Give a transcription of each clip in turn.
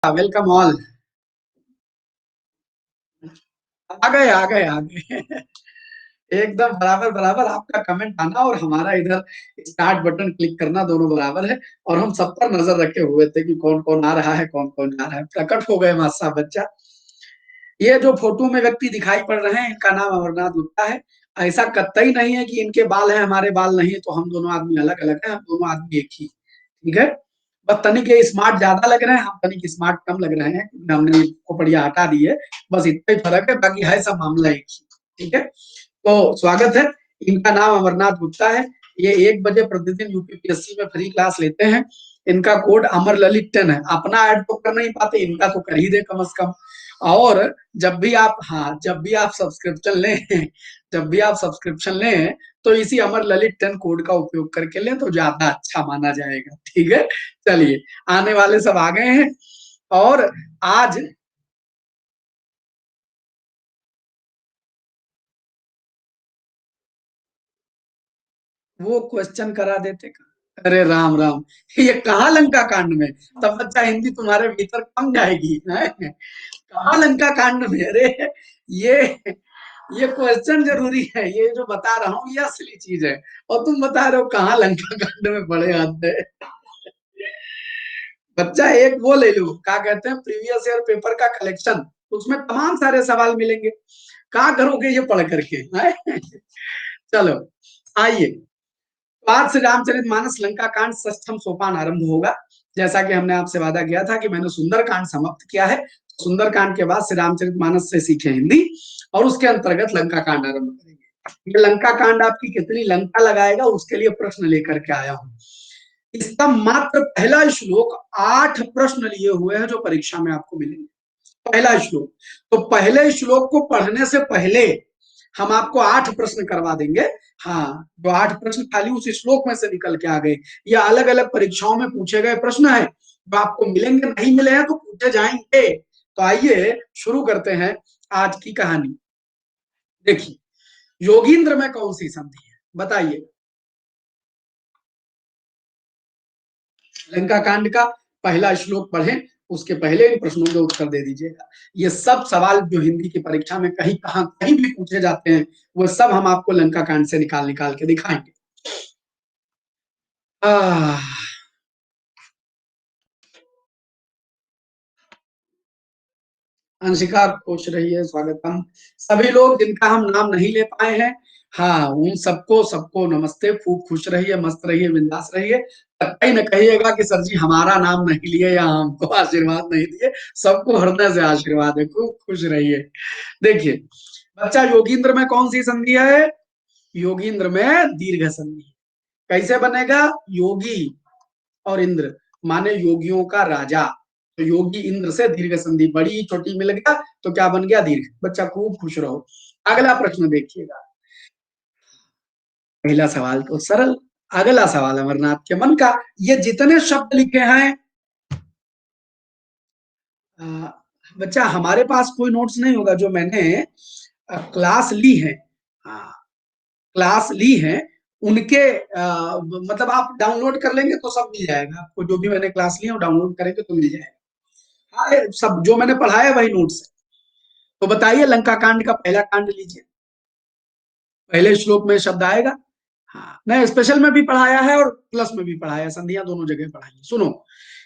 Welcome all. आ गए एकदम बराबर बराबर आपका कमेंट आना और हमारा इधर स्टार्ट बटन क्लिक करना दोनों बराबर है। और हम सब पर नजर रखे हुए थे कि कौन कौन आ रहा है, कौन कौन जा रहा है। प्रकट हो गए मासा बच्चा। ये जो फोटो में व्यक्ति दिखाई पड़ रहे हैं, इनका नाम अमरनाथ गुप्ता है। ऐसा कतई नहीं है कि इनके बाल हैं हमारे बाल नहीं है, तो हम दोनों आदमी अलग अलग हैं। हम दोनों आदमी एक ही, ठीक है। बस तनिक ये स्मार्ट ज्यादा लग रहे हैं, हम तनिक स्मार्ट कम लग रहे हैं, क्योंकि हमने खोपड़िया हटा दी है। बस इतना ही फर्क है, बाकी है सब मामला एक ही, ठीक है। तो स्वागत है। इनका नाम अमरनाथ गुप्ता है। ये 1 बजे प्रतिदिन यूपीपीएससी में फ्री क्लास लेते हैं। इनका कोड अमर ललित 10 है। अपना ऐड तो कर नहीं पाते, इनका तो कर ही दे कम से कम। और जब भी आप सब्सक्रिप्शन लें जब भी आप सब्सक्रिप्शन लें तो इसी अमर ललित 10 कोड का उपयोग करके लें तो ज्यादा अच्छा माना जाएगा, ठीक है। चलिए, आने वाले सब आ गए हैं। और आज वो क्वेश्चन करा देते का। अरे राम राम, ये कहाँ लंका कांड में। तब बच्चा हिंदी तुम्हारे भीतर कम जाएगी है? कहाँ लंका कांड में? अरे ये ये क्वेश्चन जरूरी है। ये जो बता रहा हूँ ये असली चीज है। और तुम बता रहे हो कहाँ लंका कांड में बड़े हाथ है। बच्चा एक वो ले लो, क्या कहते हैं, प्रीवियस ईयर पेपर का कलेक्शन। उसमें तमाम सारे सवाल मिलेंगे। क्या करोगे ये पढ़ करके है? चलो आइए। तो आज से रामचरितमानस लंका कांड षष्ठम सोपान आरंभ होगा। जैसा कि हमने आपसे वादा किया था कि मैंने सुंदर कांड समाप्त किया है। सुंदर कांड के बाद से रामचरितमानस से सीखे हिंदी और उसके अंतर्गत लंका कांड आरंभ करेंगे। ये लंका कांड आपकी कितनी लंका लगाएगा उसके लिए प्रश्न लेकर के आया हूं। इसका मात्र पहला श्लोक 8 प्रश्न लिए हुए हैं जो परीक्षा में आपको मिलेंगे। पहला श्लोक। तो पहले श्लोक को पढ़ने से पहले हम आपको 8 प्रश्न करवा देंगे। हाँ, जो 8 प्रश्न खाली उस श्लोक में से निकल के आ गए। ये अलग अलग परीक्षाओं में पूछे गए प्रश्न है, जो आपको मिलेंगे, नहीं मिले हैं तो पूछे जाएंगे। तो आइए शुरू करते हैं आज की कहानी। देखिए, योगींद्र में कौन सी संधि है बताइए। लंका कांड का पहला श्लोक पढ़ें, उसके पहले इन प्रश्नों के उत्तर दे दीजिएगा। ये सब सवाल जो हिंदी की परीक्षा में कहीं कहां कहीं भी पूछे जाते हैं, वो सब हम आपको लंका कांड से निकाल निकाल के दिखाएंगे। आह, अंशिका खुश रहिए, स्वागतम। सभी लोग जिनका हम नाम नहीं ले पाए हैं, हाँ, उन सबको सबको नमस्ते। खूब खुश रहिए, मस्त रहिए, बिंदास रहिए। कहीं न कहिएगा कि सर जी हमारा नाम नहीं लिए या हमको आशीर्वाद नहीं दिए। सबको हृदय से आशीर्वाद है, खूब खुश रहिए। देखिए बच्चा, योगींद्र में कौन सी संधि है? योगींद्र में दीर्घ संधि। कैसे बनेगा? योगी और इंद्र माने योगियों का राजा। तो योगी इंद्र से दीर्घ संधि, बड़ी छोटी मिल गया तो क्या बन गया? दीर्घ। बच्चा खूब खुश रहो। अगला प्रश्न देखिएगा। पहला सवाल तो सरल। अगला सवाल अमरनाथ के मन का। ये जितने शब्द लिखे हैं, अ, बच्चा हमारे पास कोई नोट्स नहीं होगा। जो मैंने क्लास ली है, हाँ, क्लास ली है, उनके मतलब आप डाउनलोड कर लेंगे तो सब मिल जाएगा आपको। जो भी मैंने क्लास ली है वो डाउनलोड करेंगे तो मिल जाएगा। हाँ, सब जो मैंने पढ़ाया वही नोट्स है। तो बताइए, लंका कांड का पहला कांड लीजिए। पहले श्लोक में शब्द आएगा। हाँ, मैं स्पेशल में भी पढ़ाया है और प्लस में भी पढ़ाया है, संधियां दोनों जगह पढ़ाई है। सुनो,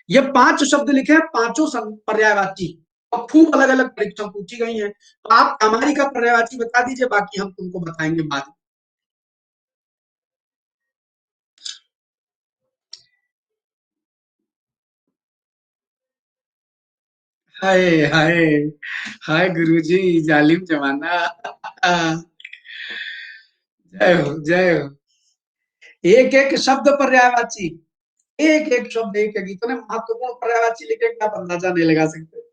ये 5 शब्द लिखे हैं, पांचों पर्यायवाची और खूब अलग अलग परीक्षा पूछी गई हैं। तो आप हमारी का पर्यायवाची बता दीजिए, बाकी हम तुमको बताएंगे बाद में। हाय हाय, हाय गुरुजी, जालिम जमाना। जय हो जय हो। एक एक शब्द पर्यायवाची, एक एक शब्द, एक एक, इतने महत्वपूर्ण पर्यायवाची लिखे कि आप अंदाजा नहीं लगा सकते।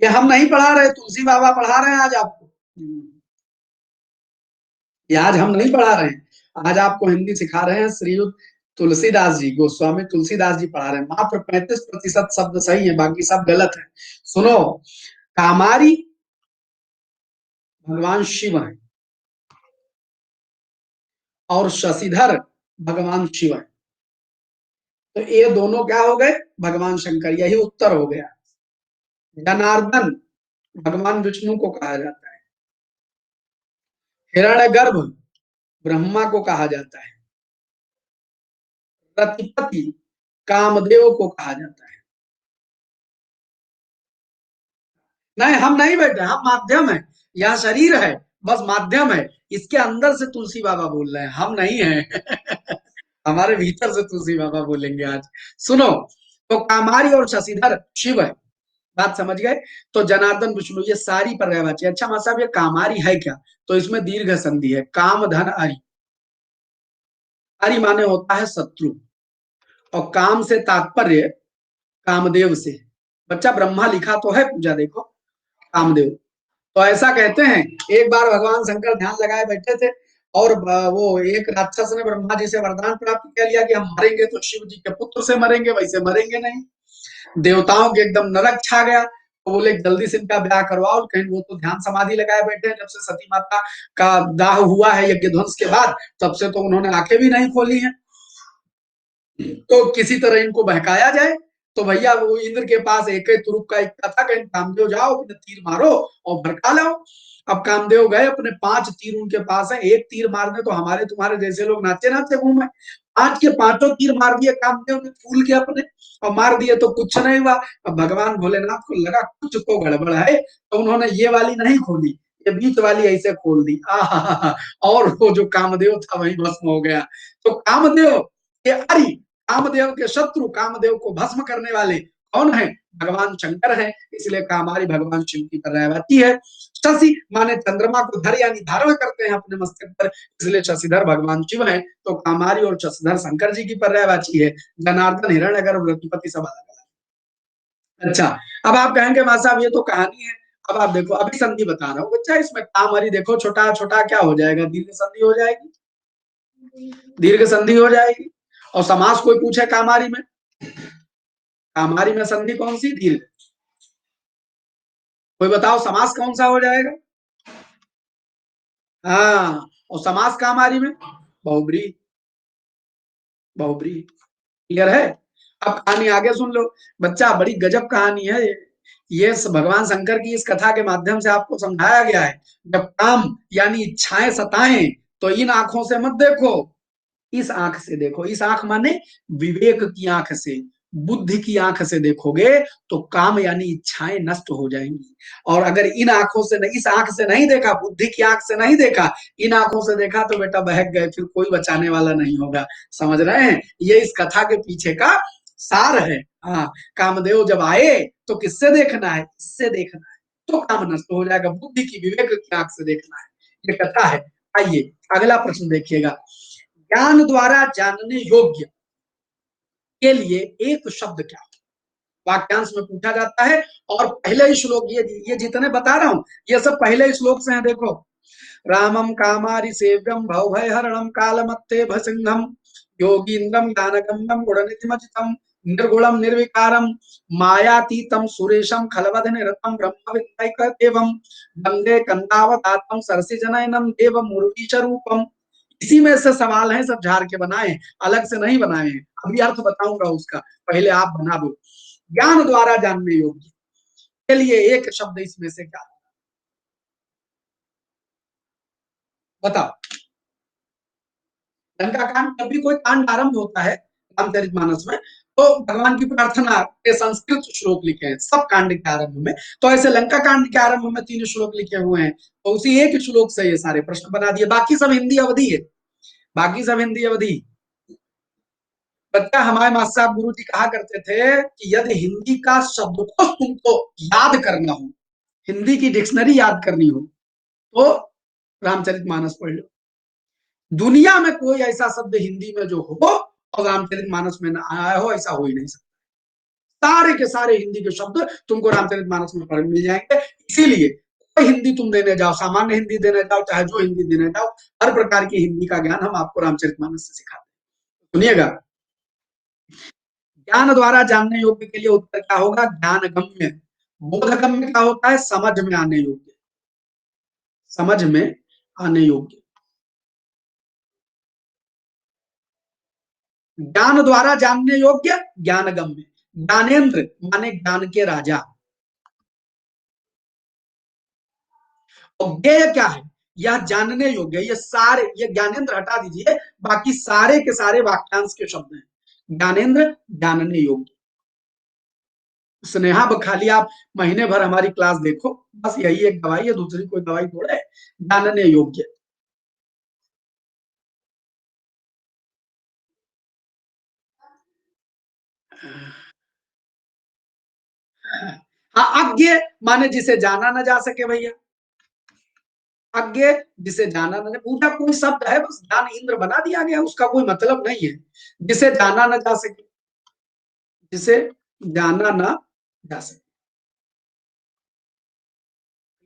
ये हम नहीं पढ़ा रहे, तुलसी बाबा पढ़ा रहे हैं आज आपको। ये आज हम नहीं पढ़ा रहे हैं, आज आपको हिंदी सिखा रहे हैं श्रीयुत तुलसीदास जी, गोस्वामी तुलसीदास जी पढ़ा रहे हैं। मात्र 35% शब्द सही है, बाकी सब गलत है। सुनो, कामारी भगवान शिव है और शशिधर भगवान शिव है। तो ये दोनों क्या हो गए? भगवान शंकर, यही उत्तर हो गया। जनार्दन भगवान विष्णु को कहा जाता है। हिरण्यगर्भ ब्रह्मा को कहा जाता है। रतिपति कामदेव को कहा जाता है। नहीं, हम नहीं बैठे, हम माध्यम है। यह शरीर है, बस माध्यम है। इसके अंदर से तुलसी बाबा बोल रहे हैं, हम नहीं हैं। हमारे भीतर से तुलसी बाबा बोलेंगे आज। सुनो, तो कामारी और शशिधर शिव है, बात समझ गए? तो जनार्दन विष्णु ये सारी पर्यायवाची। अच्छा मां साहब, ये कामारी है क्या? तो इसमें दीर्घ संधि है, काम धन अरि। अरि माने होता है शत्रु, और काम से तात्पर्य कामदेव से। बच्चा ब्रह्मा लिखा तो है पूजा, देखो कामदेव। तो ऐसा कहते हैं, एक बार भगवान शंकर ध्यान लगाए बैठे थे, और वो एक राक्षस ने ब्रह्मा जी से वरदान प्राप्त कर लिया कि हम मरेंगे तो शिव जी के पुत्र से मरेंगे, वैसे मरेंगे नहीं। देवताओं के एकदम नरक छा गया। तो बोले जल्दी से इनका ब्याह करवाओ, कहीं वो तो ध्यान समाधि लगाए बैठे हैं, जब से सती माता का दाह हुआ है यज्ञ ध्वंस के बाद, तब से तो उन्होंने आंखें भी नहीं खोली हैं। तो किसी तरह इनको बहकाया जाए। तो भैया वो इंद्र के पास एक ही तुरुप का इक्का था, कहीं कामदेव जाओ अपने तीर मारो और भड़का लाओ। अब कामदेव गए, अपने 5 तीर उनके पास है, एक तीर मारने तो हमारे तुम्हारे जैसे लोग नाचे नाचे घूमे। 5 के 5 तीर मार दिए कामदेव ने फूल के अपने, और मार दिए तो कुछ नहीं हुआ। अब भगवान भोलेनाथ को लगा कुछ तो गड़बड़ है, तो उन्होंने ये वाली नहीं खोली, ये बीच वाली ऐसे खोल दी। और वो जो कामदेव था वही भस्म हो गया। तो कामदेव के अरि, कामदेव के शत्रु, कामदेव को भस्म करने वाले कौन है? भगवान शंकर है। इसलिए कामारी भगवान शिव की पर्यायवाची है। शशि माने चंद्रमा को धर यानी धारण करते हैं अपने मस्तक पर, इसलिए शशिधर भगवान शिव है। तो कामारी और शशिधर शंकर जी की पर्यायवाची है। जनार्दन हिरण्यगर्भ रतिपति सब अलग अलग। अच्छा, अब आप कहेंगे मां साहब ये तो कहानी है। अब आप देखो, अभी संधि बता रहा हूँ बच्चा, इसमें कामारी देखो, छोटा छोटा क्या हो जाएगा? दीर्घ संधि हो जाएगी, दीर्घ संधि हो जाएगी। और समास कोई पूछे कामारी में, कामारी में संधि कौन सी? दीर्घ। कोई बताओ समास कौन सा हो जाएगा? हाँ, और समास कामारी में बहुब्रीहि, बहुब्रीहि। क्लियर है? अब कहानी आगे सुन लो बच्चा, बड़ी गजब कहानी है ये भगवान शंकर की इस कथा के माध्यम से आपको समझाया गया है। जब काम यानी इच्छाएं सताएं, तो इन आंखों से मत देखो, इस आंख से देखो। इस आंख माने विवेक की आंख से, बुद्धि की आंख से देखोगे तो काम यानी इच्छाएं नष्ट हो जाएंगी। और अगर इन आंखों से नहीं, इस आंख से नहीं देखा, बुद्धि की आंख से नहीं देखा, इन आंखों से देखा, तो बेटा बहक गए, फिर कोई बचाने वाला नहीं होगा। समझ रहे हैं? ये इस कथा के पीछे का सार है। हाँ, कामदेव जब आए तो किससे देखना है? इससे देखना है, तो काम नष्ट हो जाएगा। बुद्धि की, विवेक की आंख से देखना है, ये कथा है। आइए अगला प्रश्न देखिएगा। ज्ञान द्वारा जानने योग्य के लिए एक शब्द क्या? वाक्यांश में पूछा जाता है। और पहले ही श्लोक, ये जितने बता रहा हूं, ये सब पहले श्लोक से है। देखो, रामम कामारि सेव्यम भवभय हरणम कालमत्ते भसिंघम योगीन्द्रम ज्ञानगम्यम गुणनिधिमजितम निर्गुणम निर्विकारम मायातीतम सुरेशम खलवध निरतम ब्रह्म विद्यैकदेवम वंदे कंदावतात्मम सरसिजनयनम देव मुरलीच रूपम। इसी में से सवाल है, सब झाड़ के बनाए, अलग से नहीं बनाए हैं। अभी अर्थ बताऊंगा उसका, पहले आप बना दो। ज्ञान द्वारा जानने योग्य के लिए एक शब्द इसमें से क्या? बताओ। लंका कांड, जब भी कोई कांड आरंभ होता है रामचरितमानस में, तो भगवान की प्रार्थना के संस्कृत श्लोक लिखे हैं सब कांड के आरंभ में। तो ऐसे लंका कांड के आरंभ में 3 श्लोक लिखे हुए हैं, तो उसी एक श्लोक से ये सारे प्रश्न बना दिए। बाकी सब हिंदी अवधि है, बाकी सब हिंदी अवधि। बच्चा, हमारे मास्टर साहब गुरु जी कहा करते थे कि यदि हिंदी का शब्दकोश तुमको याद करना हो, हिंदी की डिक्शनरी याद करनी हो, तो रामचरितमानस पढ़ लो। दुनिया में कोई ऐसा शब्द हिंदी में जो हो और रामचरितमानस में ना आया हो, ऐसा हो ही नहीं सकता। सारे के सारे हिंदी के शब्द तुमको रामचरितमानस में पढ़ मिल जाएंगे। इसीलिए कोई हिंदी तुम देने जाओ, सामान्य हिंदी देने जाओ, चाहे जो हिंदी देने जाओ, हर प्रकार की हिंदी का ज्ञान हम आपको रामचरितमानस से सिखाते हैं। सुनिएगा, ज्ञान द्वारा जानने योग्य के लिए उत्तर क्या होगा? ज्ञान गम्य। बोध गम्य क्या होता है? समझ में आने योग्य, समझ में आने योग्य। ज्ञान द्वारा जानने योग्य, ज्ञान गम्य। ज्ञानेन्द्र माने ज्ञान के राजा। और ज्ञेय क्या है? यह जानने योग्य। ये सारे, ये ज्ञानेन्द्र हटा दीजिए, बाकी सारे के सारे वाक्यांश के शब्द हैं। ज्ञानेन्द्र जानने योग्य। स्नेहा बखाली, आप महीने भर हमारी क्लास देखो, बस यही एक दवाई है, दूसरी कोई दवाई थोड़े है। जानने योग्य। हाँ, अज्ञ माने जिसे जाना ना जा सके भैया। अज्ञ जिसे जाना ना, पूरा कोई शब्द है, बस ज्ञान इंद्र बना दिया गया, उसका कोई मतलब नहीं है। जिसे जाना ना जा सके, जिसे जाना ना जा सके।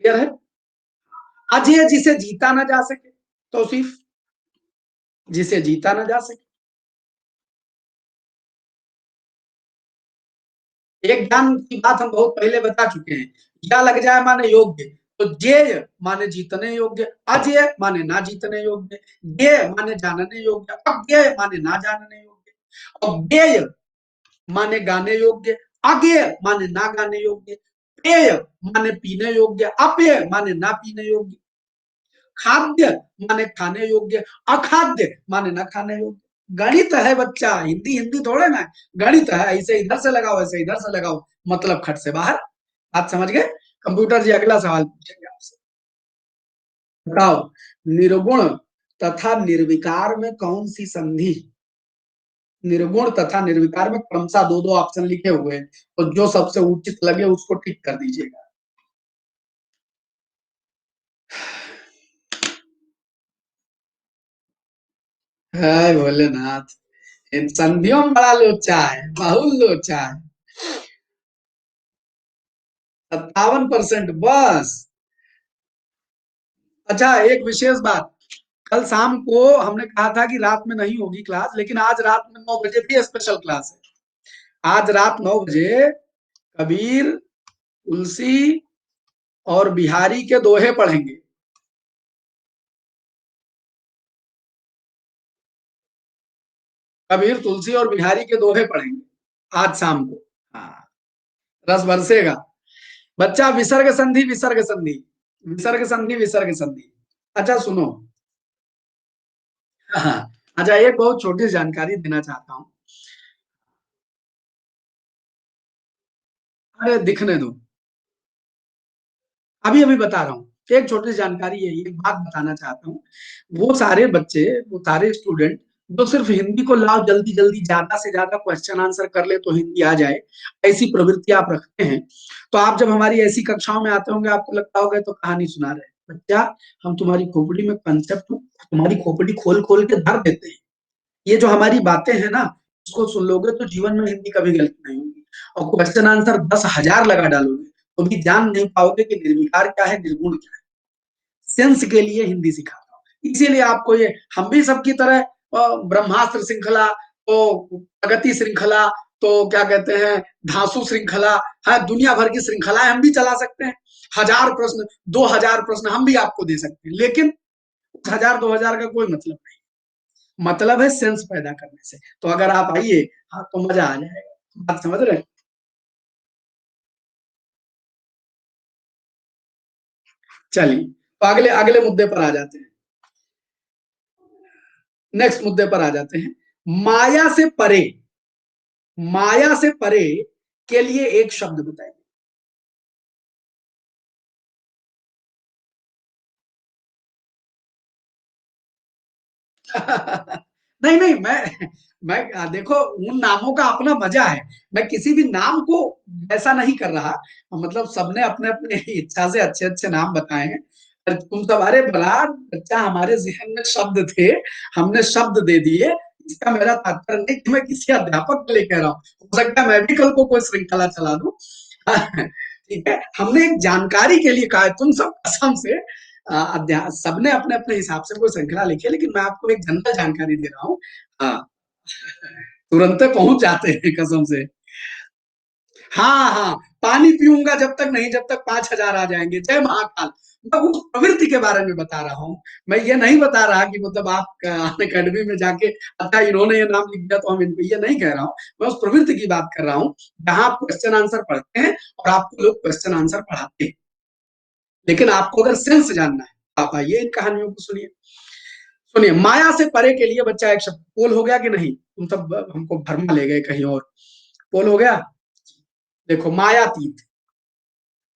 क्लियर है? अजय जिसे जीता ना जा सके, तौसीफ, जिसे जीता ना जा सके। एक ज्ञान की बात हम बहुत पहले बता चुके हैं। या लग जाए माने योग्य, तो जेय माने जीतने योग्य, अजय माने ना जीतने योग्य, ज्ञेय माने जानने योग्य, अज्ञेय माने ना जानने योग्य, और ज्ञेय माने गाने योग्य, अज्ञेय माने ना गाने योग्य, पेय माने पीने योग्य, अपेय माने ना पीने योग्य, खाद्य माने खाने योग्य, अखाद्य माने ना खाने योग्य। गणित है बच्चा, हिंदी हिंदी थोड़े ना। गणित है, ऐसे इधर से लगाओ, ऐसे इधर से लगाओ, मतलब खट से बाहर। आप समझ गए? कंप्यूटर जी अगला सवाल पूछेंगे आपसे। बताओ, निर्गुण तथा निर्विकार में कौन सी संधि? निर्गुण तथा निर्विकार में क्रमशः दो दो ऑप्शन लिखे हुए हैं, तो जो सबसे उचित लगे उसको टिक कर दीजिएगा। है भोलेनाथ, इन संधियों में बड़ा लोचा है, बहुत लोचा है। 57% बस। अच्छा, एक विशेष बात, कल शाम को हमने कहा था कि रात में नहीं होगी क्लास, लेकिन आज रात में 9 बजे भी स्पेशल क्लास है। आज रात 9 बजे कबीर, तुलसी और बिहारी के दोहे पढ़ेंगे। कबीर, तुलसी और बिहारी के दोहे पढ़ेंगे आज शाम को। हाँ, रस बरसेगा। बच्चा, विसर्ग संधि, विसर्ग संधि, विसर्ग संधि, विसर्ग संधि। अच्छा सुनो। हाँ, अच्छा, एक बहुत छोटी जानकारी देना चाहता हूँ। अरे दिखने दो, अभी अभी बता रहा हूँ। एक छोटी जानकारी है, एक बात बताना चाहता हूँ। वो सारे बच्चे, वो सारे स्टूडेंट जो सिर्फ हिंदी को लाओ जल्दी जल्दी ज्यादा से ज्यादा क्वेश्चन आंसर कर ले तो हिंदी आ जाए, ऐसी प्रवृत्ति आप रखते हैं, तो आप जब हमारी ऐसी कक्षाओं में आते होंगे, आपको लगता होगा तो कहानी सुना रहे बच्चा। हम तुम्हारी खोपड़ी में कंसेप्ट, तुम्हारी खोपड़ी खोल खोल के धर देते हैं। ये जो हमारी बातें हैं ना, इसको सुन लोगे तो जीवन में हिंदी कभी गलत नहीं होगी। और क्वेश्चन आंसर 10,000 लगा डालोगे तो भी जान नहीं पाओगे कि निर्विकार क्या है, निर्गुण क्या है। सेंस के लिए हिंदी सिखाता हूँ, इसीलिए आपको ये, हम भी सबकी तरह ब्रह्मास्त्र श्रृंखला, तो प्रगति श्रृंखला, तो क्या कहते हैं, धांसु श्रृंखला है, दुनिया भर की श्रृंखलाएं हम भी चला सकते हैं। 1,000 प्रश्न, 2,000 प्रश्न हम भी आपको दे सकते हैं, लेकिन 1,000 2,000 का कोई मतलब नहीं। मतलब है सेंस पैदा करने से। तो अगर आप आइए, हाँ, तो मजा आ जाएगा। बात समझ रहे हैं? चलिए, तो अगले अगले मुद्दे पर आ जाते हैं। नेक्स्ट मुद्दे पर आ जाते हैं। माया से परे, माया से परे के लिए एक शब्द बताइए। नहीं नहीं, मैं देखो, उन नामों का अपना मजा है। मैं किसी भी नाम को ऐसा नहीं कर रहा, मतलब सबने अपने अपने इच्छा से अच्छे अच्छे नाम बताए हैं। और तुम तुम्हारे बड़ा बच्चा, हमारे जहन में शब्द थे, हमने शब्द दे दिए। इसका मेरा तात्पर्य नहीं कि मैं किसी अध्यापक के लिए कह रहा हूँ, हो सकता है मैं भी कल को कोई श्रृंखला चला दूं। ठीक है, हमने एक जानकारी के लिए कहा है, तुम सब कसम से सबने अपने अपने हिसाब से कोई श्रृंखला लिखी है, लेकिन मैं आपको एक जनरल जानकारी दे रहा हूँ। हाँ, तुरंत पहुंच जाते हैं कसम से। हाँ हाँ, पानी पीऊंगा जब तक नहीं, जब तक 5,000 आ जाएंगे, जय महाकाल। मैं उस प्रवृत्ति के बारे में बता रहा हूँ। मैं ये नहीं बता रहा कि मतलब आप अकेडमी में जाके अच्छा इन्होंने ये नाम लिख दिया तो हम इनको, ये नहीं कह रहा हूँ। मैं उस प्रवृत्ति की बात कर रहा हूँ जहां आप क्वेश्चन आंसर पढ़ते हैं और आपको लोग क्वेश्चन आंसर पढ़ाते हैं। लेकिन आपको अगर सेंस जानना है आप आइए इन कहानियों को सुनिए। सुनिए, माया से परे के लिए बच्चा एक शब्द, पोल हो गया कि नहीं? तुम सब हमको भरमा ले गए कहीं और। पोल हो गया। देखो मायातीत।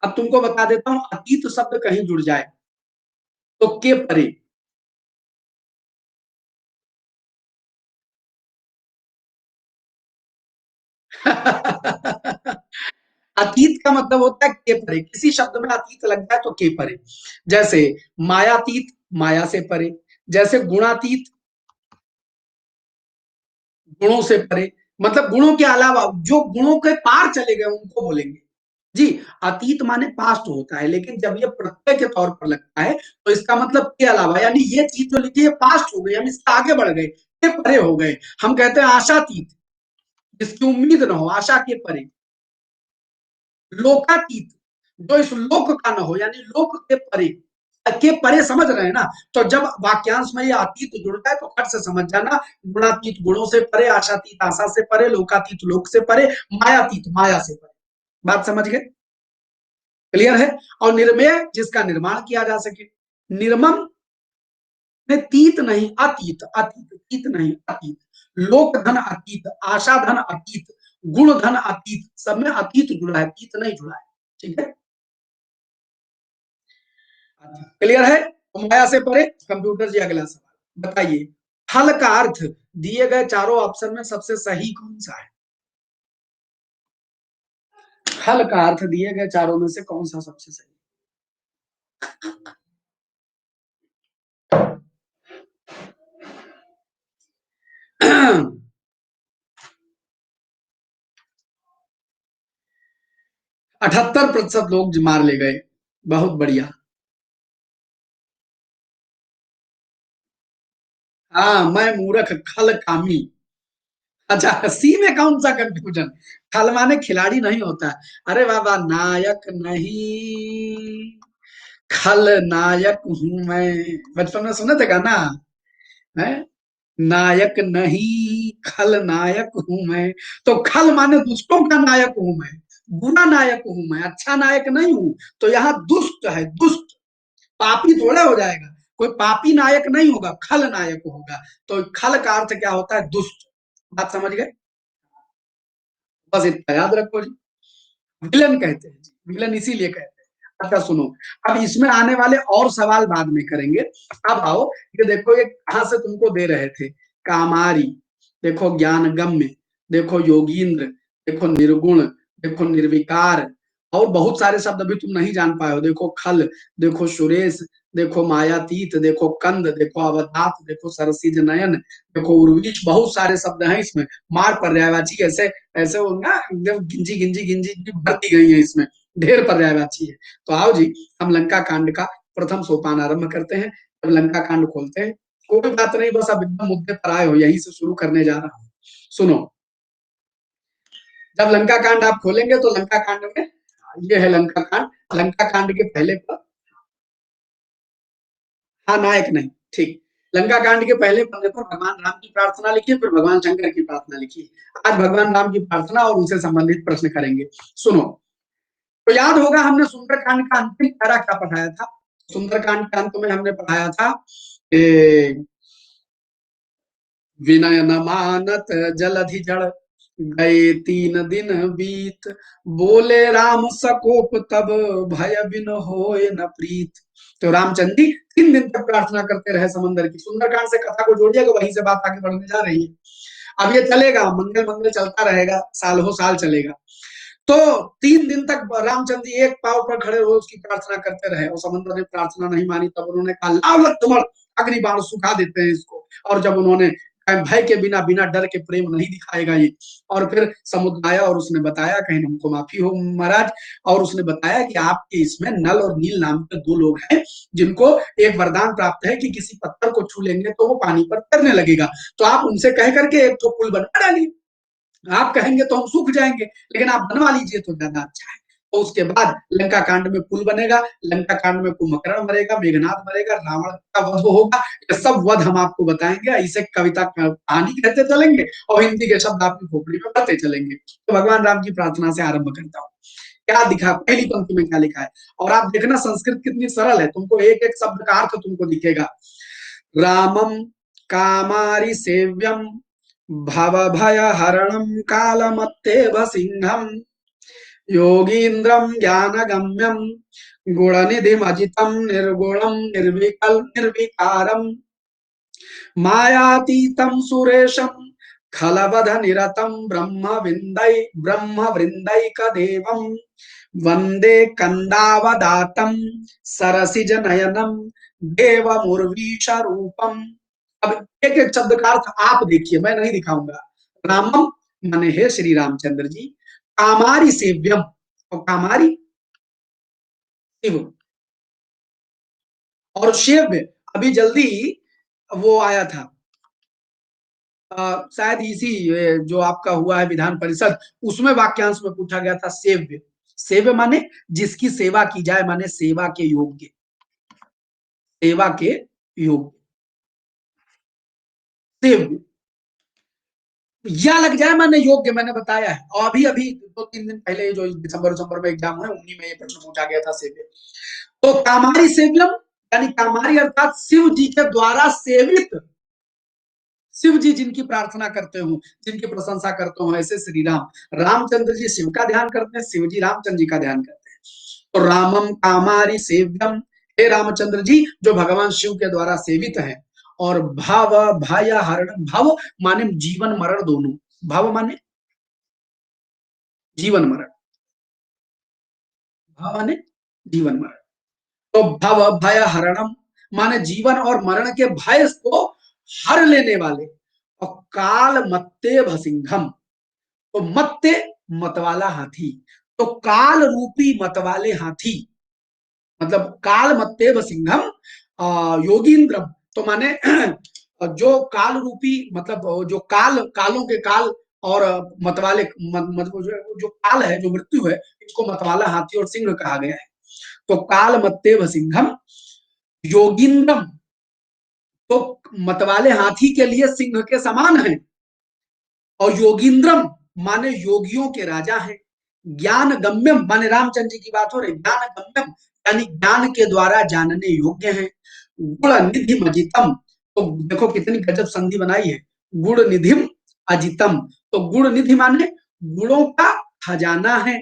अब तुमको बता देता हूं, अतीत शब्द कहीं जुड़ जाए तो के परे। अतीत का मतलब होता है के परे, किसी शब्द में अतीत लग जाए तो के परे। जैसे मायातीत, माया से परे। जैसे गुणातीत, गुणों से परे। मतलब गुणों के अलावा जो गुणों के पार चले गए उनको बोलेंगे। जी, अतीत माने पास्ट होता है, लेकिन जब ये प्रत्यय के तौर पर लगता है तो इसका मतलब के अलावा, यानी ये चीज जो लिखी है पास्ट हो गई, हम इससे आगे बढ़ गए, के परे हो गए। हम कहते हैं आशातीत, जिसकी उम्मीद न हो, आशा के परे। लोकातीत, जो इस लोक का न हो, यानी लोक के परे समझ रहे हैं ना? तो जब वाक्यांश में ये अतीत जुड़ता है तो खट से समझ जाना, गुणातीत गुणों से परे, आशातीत आशा से परे, लोकातीत लोक से परे, मायातीत माया से परे। बात समझ गए? क्लियर है? और निर्मेय, जिसका निर्माण किया जा सके। निर्मम में तीत नहीं, अतीत, अतीत, तीत नहीं अतीत। लोक धन अतीत, आशा धन अतीत, गुण धन अतीत, सब में अतीत जुड़ा है, तीत नहीं जुड़ा है। ठीक है? क्लियर है? तो माया से परे। कंप्यूटर जी अगला सवाल बताइए, फल का अर्थ दिए गए चारों ऑप्शन में सबसे सही कौन सा है? फल का अर्थ दिए गए चारों में से कौन सा सबसे सही? 78% लोग मार ले गए। बहुत बढ़िया। हाँ, मैं मूर्ख, खल कामी। अच्छा, सी में कौन सा कंफ्यूजन? खल माने खिलाड़ी नहीं होता। अरे बाबा, नायक नहीं, खल नायक हूं मैं। बचपन में सुने थे गाना है? नायक नहीं, खल नायक हूं मैं। तो खल माने दुष्टों का नायक हूं मैं, बुरा नायक हूं मैं, अच्छा नायक नहीं हूं। तो यहाँ दुष्ट है, दुष्ट। पापी थोड़ा हो जाएगा, कोई पापी नायक नहीं होगा, खल नायक होगा। तो खल का अर्थ क्या होता है? दुष्ट। बात समझ गए? बस इतना याद रखो जी। विलन कहते हैं जी, विलन इसीलिए कहते हैं। अच्छा सुनो, अब इसमें आने वाले और सवाल बाद में करेंगे। अब आओ, ये देखो, ये कहां से तुमको दे रहे थे? कामारी, देखो ज्ञान गम्य, देखो योगींद्र, देखो निर्गुण, देखो निर्विकार, और बहुत सारे शब्द अभी तुम नहीं जान पाए हो। देखो खल, देखो सुरेश, देखो मायातीत, देखो कंद, देखो अवधात, देखो सरसिज नयन, देखो उर्वीश, बहुत सारे शब्द हैं इसमें। मार पर्यायवाची, ऐसे ऐसे वो ना एकदम गिंजी गिंजी गिंजी भरती गई है इसमें, ढेर पर्यायवाची है। तो आओ जी, हम लंका कांड का प्रथम सोपान आरंभ करते हैं। अब लंका कांड खोलते हैं। कोई बात नहीं, बस अब एकदम मुद्दे पर आए हो, यहीं से शुरू करने जा रहा हूँ। सुनो, जब लंका कांड आप खोलेंगे तो लंका कांड में, ये है लंका कांड। लंका कांड के पहले पर, हाँ नायक नहीं, ठीक। लंका कांड के पहले पन्ने पर भगवान राम की प्रार्थना लिखिए, फिर भगवान शंकर की प्रार्थना लिखिए। आज भगवान राम की प्रार्थना और उनसे संबंधित प्रश्न करेंगे। सुनो, तो याद होगा हमने सुंदरकांड का अंतिम पैरा क्या पढ़ाया था? सुंदरकांड के अंत में हमने पढ़ाया था, विनय न मानत जलधि जड़, गए 3 दिन बीत, बोले राम सकोप तब, भय बिन होए न प्रीत। तो रामचंद्र जी 3 दिन तक प्रार्थना करते रहे समंदर की। सुंदरकांड से कथा को जोड़िएगा, वहीं से बात आगे बढ़ने जा रही है। अब ये चलेगा, मंगल मंगल चलता रहेगा, साल हो साल चलेगा। तो 3 दिन तक रामचंद्र जी एक पाव पर खड़े हुए उसकी प्रार्थना करते रहे, और समुद्र ने प्रार्थना नहीं मानी। तब उन्होंने कहा, लाव लक्ष्मण, अग्नि बाण सुखा देते हैं इसको। और जब उन्होंने भय के बिना, बिना डर के, प्रेम नहीं दिखाएगा ये। और फिर समुद्र आया और उसने बताया, कहीं हमको माफी हो महाराज, और उसने बताया कि आपके इसमें नल और नील नाम के 2 लोग हैं, जिनको एक वरदान प्राप्त है कि किसी पत्थर को छू लेंगे तो वो पानी पर तैरने लगेगा। तो आप उनसे कह करके एक तो पुल बनवा डालिए। आप कहेंगे तो हम सूख जाएंगे, लेकिन आप बनवा लीजिए तो ज्यादा अच्छा है। तो उसके बाद लंका कांड में पुल बनेगा, लंका कांड में कुंभकर्ण मरेगा, मेघनाद मरेगा, रावण का वध होगा। ये सब वध हम आपको बताएंगे, इसे कविता कहानी कहते चलेंगे और हिंदी के शब्द आपकी खोपड़ी में पढ़ते चलेंगे। तो भगवान राम की प्रार्थना से आरंभ करता हूँ। क्या दिखा पहली पंक्ति में, क्या लिखा है, और आप देखना संस्कृत कितनी सरल है, तुमको एक एक शब्द का अर्थ तुमको दिखेगा। रामम कामारि सेव्यम भव भय हरणम कालमत्तेव सिंहम योगीन्द्रम ज्ञानगम्यम गुणनिधिमजितम निर्गुणम निर्विकल निर्विकारम मायातीतं सुरेशम खलवध निरतम ब्रह्म वृंदैकदेवम वंदे कंदावदातम सरसिज नयनम देवमुर्वीश रूपम। अब एक एक शब्द का अर्थ आप देखिए, मैं नहीं दिखाऊंगा। रामम माने हे श्री रामचंद्र जी, कामारी सेव्यम, और कामारी शिव, और शिव अभी जल्दी वो आया था, शायद इसी जो आपका हुआ है विधान परिषद, उसमें वाक्यांश में पूछा गया था सेव्य। सेव्य माने जिसकी सेवा की जाए, माने सेवा के योग्य, सेवा के योग्य सेव्य, या लग जाए माने योग्य, मैंने बताया है। और अभी अभी 2-3 दिन पहले जो दिसंबर में एग्जाम हुए, उन्हीं में ये प्रश्न पूछा गया था सेव्य। तो कामारी सेव्यम यानी कामारी अर्थात शिव जी के द्वारा सेवित, शिव जी जिनकी प्रार्थना करते हो, जिनकी प्रशंसा करते हो, ऐसे श्री राम, रामचंद्र जी शिव का ध्यान करते हैं, शिव जी रामचंद्र जी का ध्यान करते हैं। तो रामम कामारी सेव्यम, हे रामचंद्र जी जो भगवान शिव के द्वारा सेवित हैं, और भव भय हरण, भव माने जीवन मरण दोनों, भव माने जीवन मरण, भव माने जीवन मरण, तो भव भय हरणम माने जीवन और मरण के भय को हर लेने वाले, और काल मत्ते भसिंघम, तो मत्ते मतवाला हाथी, तो काल रूपी मतवाले हाथी, मतलब काल मत्ते सिंघम योगींद्रम, तो माने जो काल रूपी, मतलब जो काल, कालों के काल, और मतवाले मतलब जो काल है, जो मृत्यु है, इसको मतवाला हाथी और सिंह कहा गया है। तो काल मत्ते सिंघम योगींद्रम, तो मतवाले हाथी के लिए सिंह के समान है, और योगींद्रम माने योगियों के राजा हैं, ज्ञान गम्यम माने रामचंद्र जी की बात हो रही, ज्ञान गम्यम यानी ज्ञान के द्वारा जानने योग्य हैं, गुण निधि अजितम, तो देखो कितनी गजब संधि बनाई है, गुण निधिम अजितम, तो गुण निधि माने गुणों का खजाना है,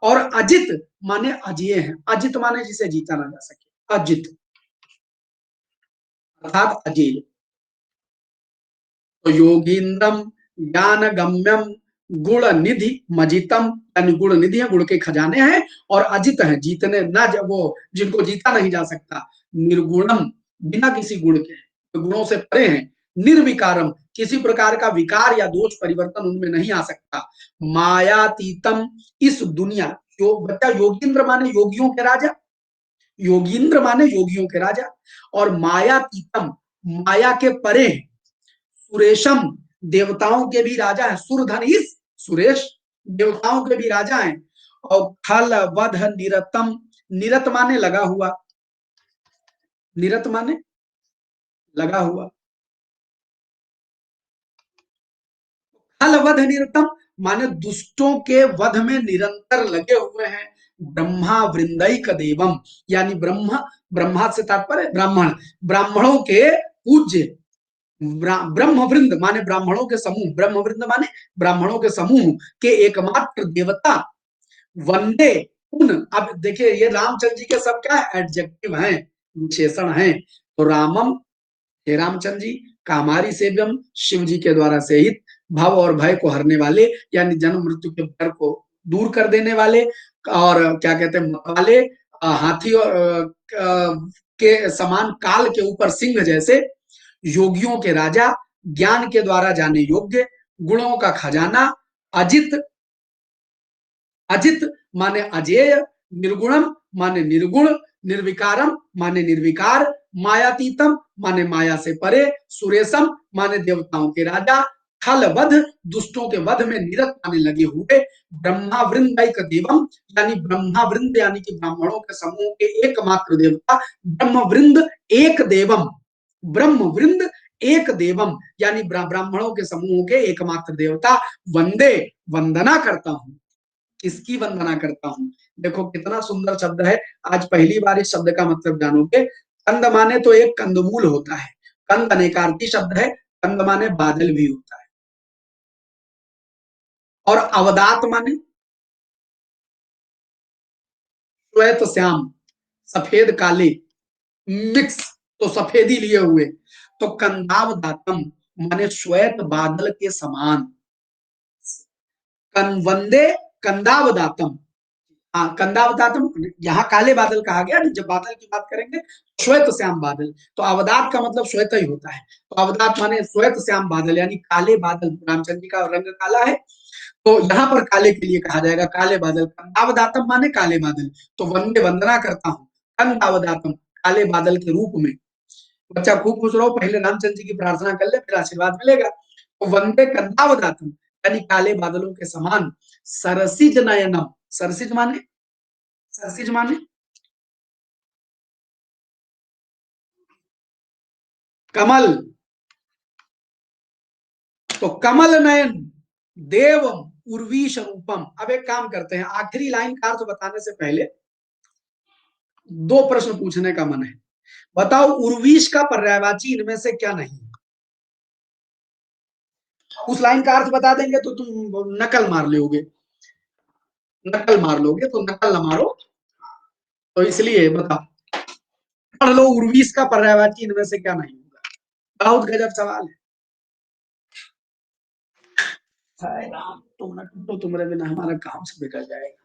और अजित माने अजय है, अजित माने जिसे जीता ना जा सके, अजित अर्थात अजय। तो योगींद्रम ज्ञान गम्यम गुण निधि मजितम, यानी गुण निधि है, गुण के खजाने हैं, और अजित है जीतने ना, वो जिनको जीता नहीं जा सकता, निर्गुणम बिना किसी गुण के, तो गुणों से परे हैं, निर्विकारम किसी प्रकार का विकार या दोष परिवर्तन उनमें नहीं आ सकता, मायातीतम इस दुनिया, जो बच्चा योगींद्र माने योगियों के राजा, योगींद्र माने योगियों के राजा, और मायातीतम माया के परे, सुरेशम देवताओं के भी राजा है, सुरधनीश सुरेश देवताओं के भी राजा हैं, और खल वध निरतम, निरत माने लगा हुआ, निरत माने लगा हुआ, खल वध निरतम माने दुष्टों के वध में निरंतर लगे हुए हैं, ब्रह्मा वृंदैक देवम यानी ब्रह्मा, ब्रह्मा से तात्पर्य ब्राह्मण, ब्राह्मणों के पूज्य, ब्रह्म वृंद माने ब्राह्मणों के समूह, ब्रह्म वृंद माने ब्राह्मणों के समूह के एकमात्र देवता, वंदे उन, अब देखिए ये रामचंद्र जी के सब क्या एडजेक्टिव हैं, विशेषण हैं, तो रामम हे रामचंद्र जी, कामारी सेव्यम शिव जी के द्वारा सेहित, भव और भय को हरने वाले यानी जन्म मृत्यु के डर को दूर कर देने वाले, और क्या कहते हैं वाले, हाथी और के समान काल के ऊपर सिंह जैसे, योगियों के राजा, ज्ञान के द्वारा जाने योग्य, गुणों का खजाना, अजित, अजित माने अजेय, निर्गुणम माने निर्गुण, निर्विकारम माने निर्विकार, मायातीतम माने माया से परे, सुरेशम माने देवताओं के राजा, खल वध, दुष्टों के वध में निरत आने लगे हुए, ब्रह्मा वृंद एक देवम, यानी ब्रह्मा वृंद यानी कि ब्राह्मणों के समूह के एकमात्र देवता, ब्रह्म वृंद एक देवम, ब्रह्म वृंद एक देवम यानी ब्राह्मणों के समूह के एकमात्र देवता, वंदे वंदना करता हूं। किसकी वंदना करता हूं? देखो कितना सुंदर शब्द है। आज पहली बार इस शब्द का मतलब जानोगे। कंद माने तो एक कंदमूल होता है, कंद अनेकार्थी शब्द है, कंद माने बादल भी होता है। और अवदात माने श्वेत श्याम, सफेद काले मिक्स, तो सफेदी लिए हुए। तो कंदावदातम माने श्वेत बादल के समान, वंदे कंदावदातम। हाँ, कंदावदातम, यहाँ काले बादल कहा गया, जब बादल की बात करेंगे श्वेत श्याम बादल, तो अवदात का मतलब श्वेत ही होता है। तो अवदात माने श्वेत श्याम बादल यानी काले बादल, रामचंद्र जी का रंग काला है, तो यहाँ पर काले के लिए कहा जाएगा काले बादल। कंदावदातम माने काले बादल, तो वंदे वंदना करता हूँ कंदावदातम, काले बादल के रूप में। बच्चा खूब खुश रहो, पहले रामचंद्र जी की प्रार्थना कर ले, फिर आशीर्वाद मिलेगा। तो वंदे कंदावदातम यानी काले बादलों के समान, सरसिज नयनम, सरसिज माने, सरसिज माने कमल, तो कमल नयन देवम उर्वीश रूपम। अब एक काम करते हैं, आखिरी लाइन का अर्थ बताने से पहले दो प्रश्न पूछने का मन है। बताओ उर्वीश का पर्यायवाची इनमें से क्या नहीं? उस लाइन का अर्थ बता देंगे तो तुम नकल मार लोगे, नकल मार लोगे, तो नकल न मारो, तो इसलिए बता, पढ़ लो उर्वीश का पर्यायवाची इनमें से क्या नहीं होगा। बहुत गजब सवाल है राम, तुम न तो तुम्हारे बिना हमारा काम से बिगड़ जाएगा।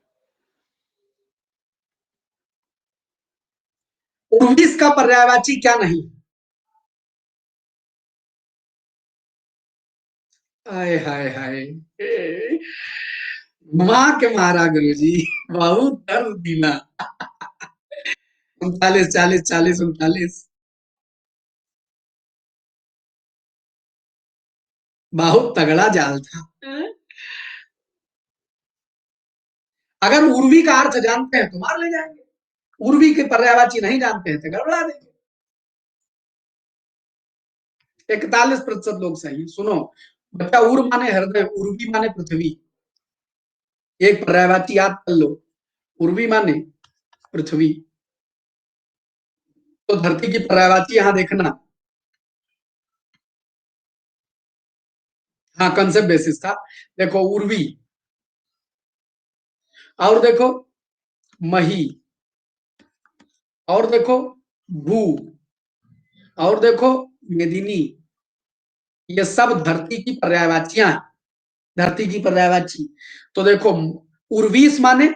उर्वीश का पर्यायवाची क्या नहीं? हाय हाय हाय, माँ के मारा गुरु जी, बहुत दर्द दिला। 39 40 40 39, बहुत तगड़ा जाल था। अगर उर्वी का अर्थ जानते हैं तो मार ले जाएंगे, उर्वी के पर्यायवाची नहीं जानते हैं तो गड़बड़ा देंगे। 41% लोग सही। सुनो बच्चा, उर माने हृदय, उर्वी माने पृथ्वी, एक पर्यायवाची याद कर लो, उर्वी माने पृथ्वी। तो धरती की पर्यायवाची यहां देखना। हाँ, कंसेप्ट बेसिस था। देखो उर्वी, और देखो मही, और देखो भू, और देखो मेदिनी, ये सब धरती की पर्यायवाचियां हैं, धरती की पर्यायवाची। तो देखो उर्वीस माने,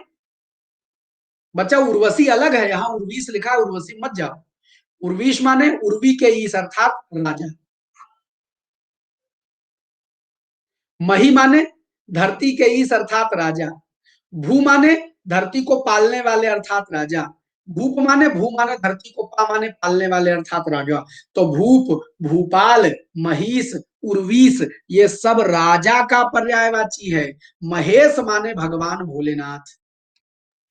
बच्चा उर्वशी अलग है, यहाँ उर्वीस लिखा है, उर्वशी मत जाओ। उर्वीश माने उर्वी के ईस अर्थात राजा। मही माने धरती के ईस अर्थात राजा। भू माने धरती को पालने वाले अर्थात राजा। भूप माने, भू माने धरती को, पा माने पालने वाले अर्थात राजा। तो भूप, भूपाल, महिष, उर्वीस, ये सब राजा का पर्यायवाची है। महेश माने भगवान भोलेनाथ,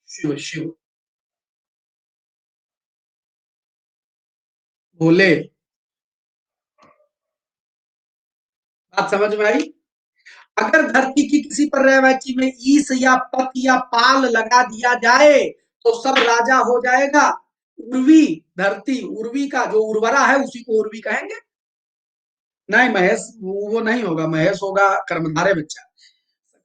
शिव शिव, भोले। बात समझ में आई? अगर धरती की किसी पर्यायवाची में ईस या पत या पाल लगा दिया जाए तो सब राजा हो जाएगा। उर्वी, धरती, उर्वी का जो उर्वरा है उसी को उर्वी कहेंगे। नहीं महेश, वो नहीं होगा, महेश होगा कर्मधारय बच्चा,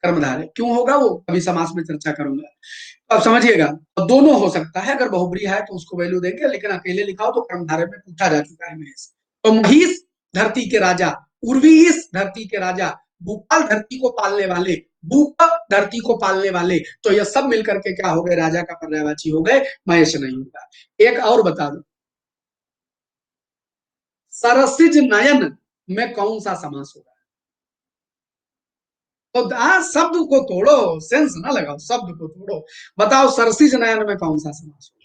कर्मधारय। क्यों होगा वो अभी समास में चर्चा करूंगा। तो अब समझिएगा, तो दोनों हो सकता है, अगर बहुब्री है तो उसको वैल्यू देंगे, लेकिन अकेले लिखाओ तो कर्मधारय में पूछा जा चुका है महेश। तो महिष धरती के राजा, उर्वीस धरती के राजा, भूपाल धरती को पालने वाले, भूप धरती को पालने वाले, तो ये सब मिलकर के क्या हो गए? राजा का पर्यायवाची हो गए, महेश नहीं होगा। एक और बता दो, सरसिज नयन में कौन सा समास होगा? तो शब्द को तोड़ो, सेंस ना लगाओ, शब्द को तोड़ो। बताओ सरसिज नयन में कौन सा समास होगा?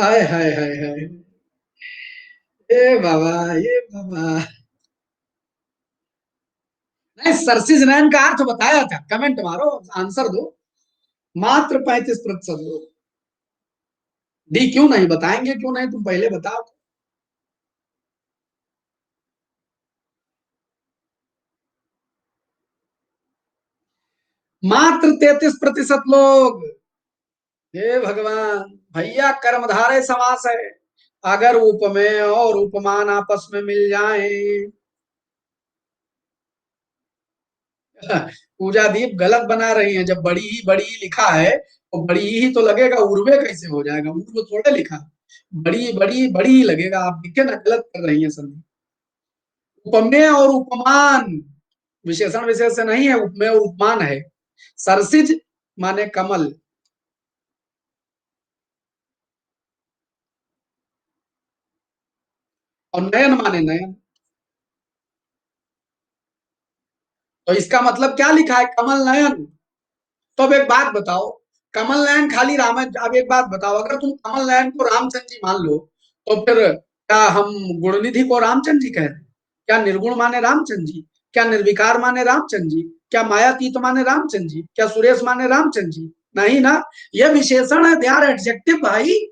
हाय हाय हाय हाय। ए बाबा, ये बाबा। नहीं, सरसिज नयन का अर्थ बताया था, कमेंट मारो, आंसर दो। मात्र 35% लोग। डी क्यों नहीं बताएंगे, क्यों नहीं, तुम पहले बताओ। मात्र 33% लोग। हे भगवान। भैया कर्मधारय समास है। अगर उपमेय और उपमान आपस में मिल जाए। पूजा दीप गलत बना रही हैं, जब बड़ी ही लिखा है तो बड़ी ही तो लगेगा, उर्वे कैसे हो जाएगा, उर्व थोड़े लिखा। बड़ी बड़ी बड़ी ही लगेगा, आप लिखे ना, गलत कर रही हैं सभी। उपमेय और उपमान विशेषण विशेष से नहीं है, उपमेय और उपमान है। सरसिज माने कमल। और नयन माने नयन। तो इसका मतलब क्या लिखा है, कमल नयन। तो अब एक बात बताओ, कमल नयन खाली राम। अब एक बात बताओ, अगर तुम कमल नयन को रामचंद्र जी मान लो, तो फिर क्या हम गुणनिधि को रामचंद्र जी कह रहे हैं? क्या निर्गुण माने रामचंद्र जी? क्या निर्विकार माने रामचंद्र जी? क्या मायातीत माने रामचंद्र जी? क्या सुरेश माने रामचंद्र जी? नहीं ना। यह विशेषण है, दे आर एडजेक्टिव भाई।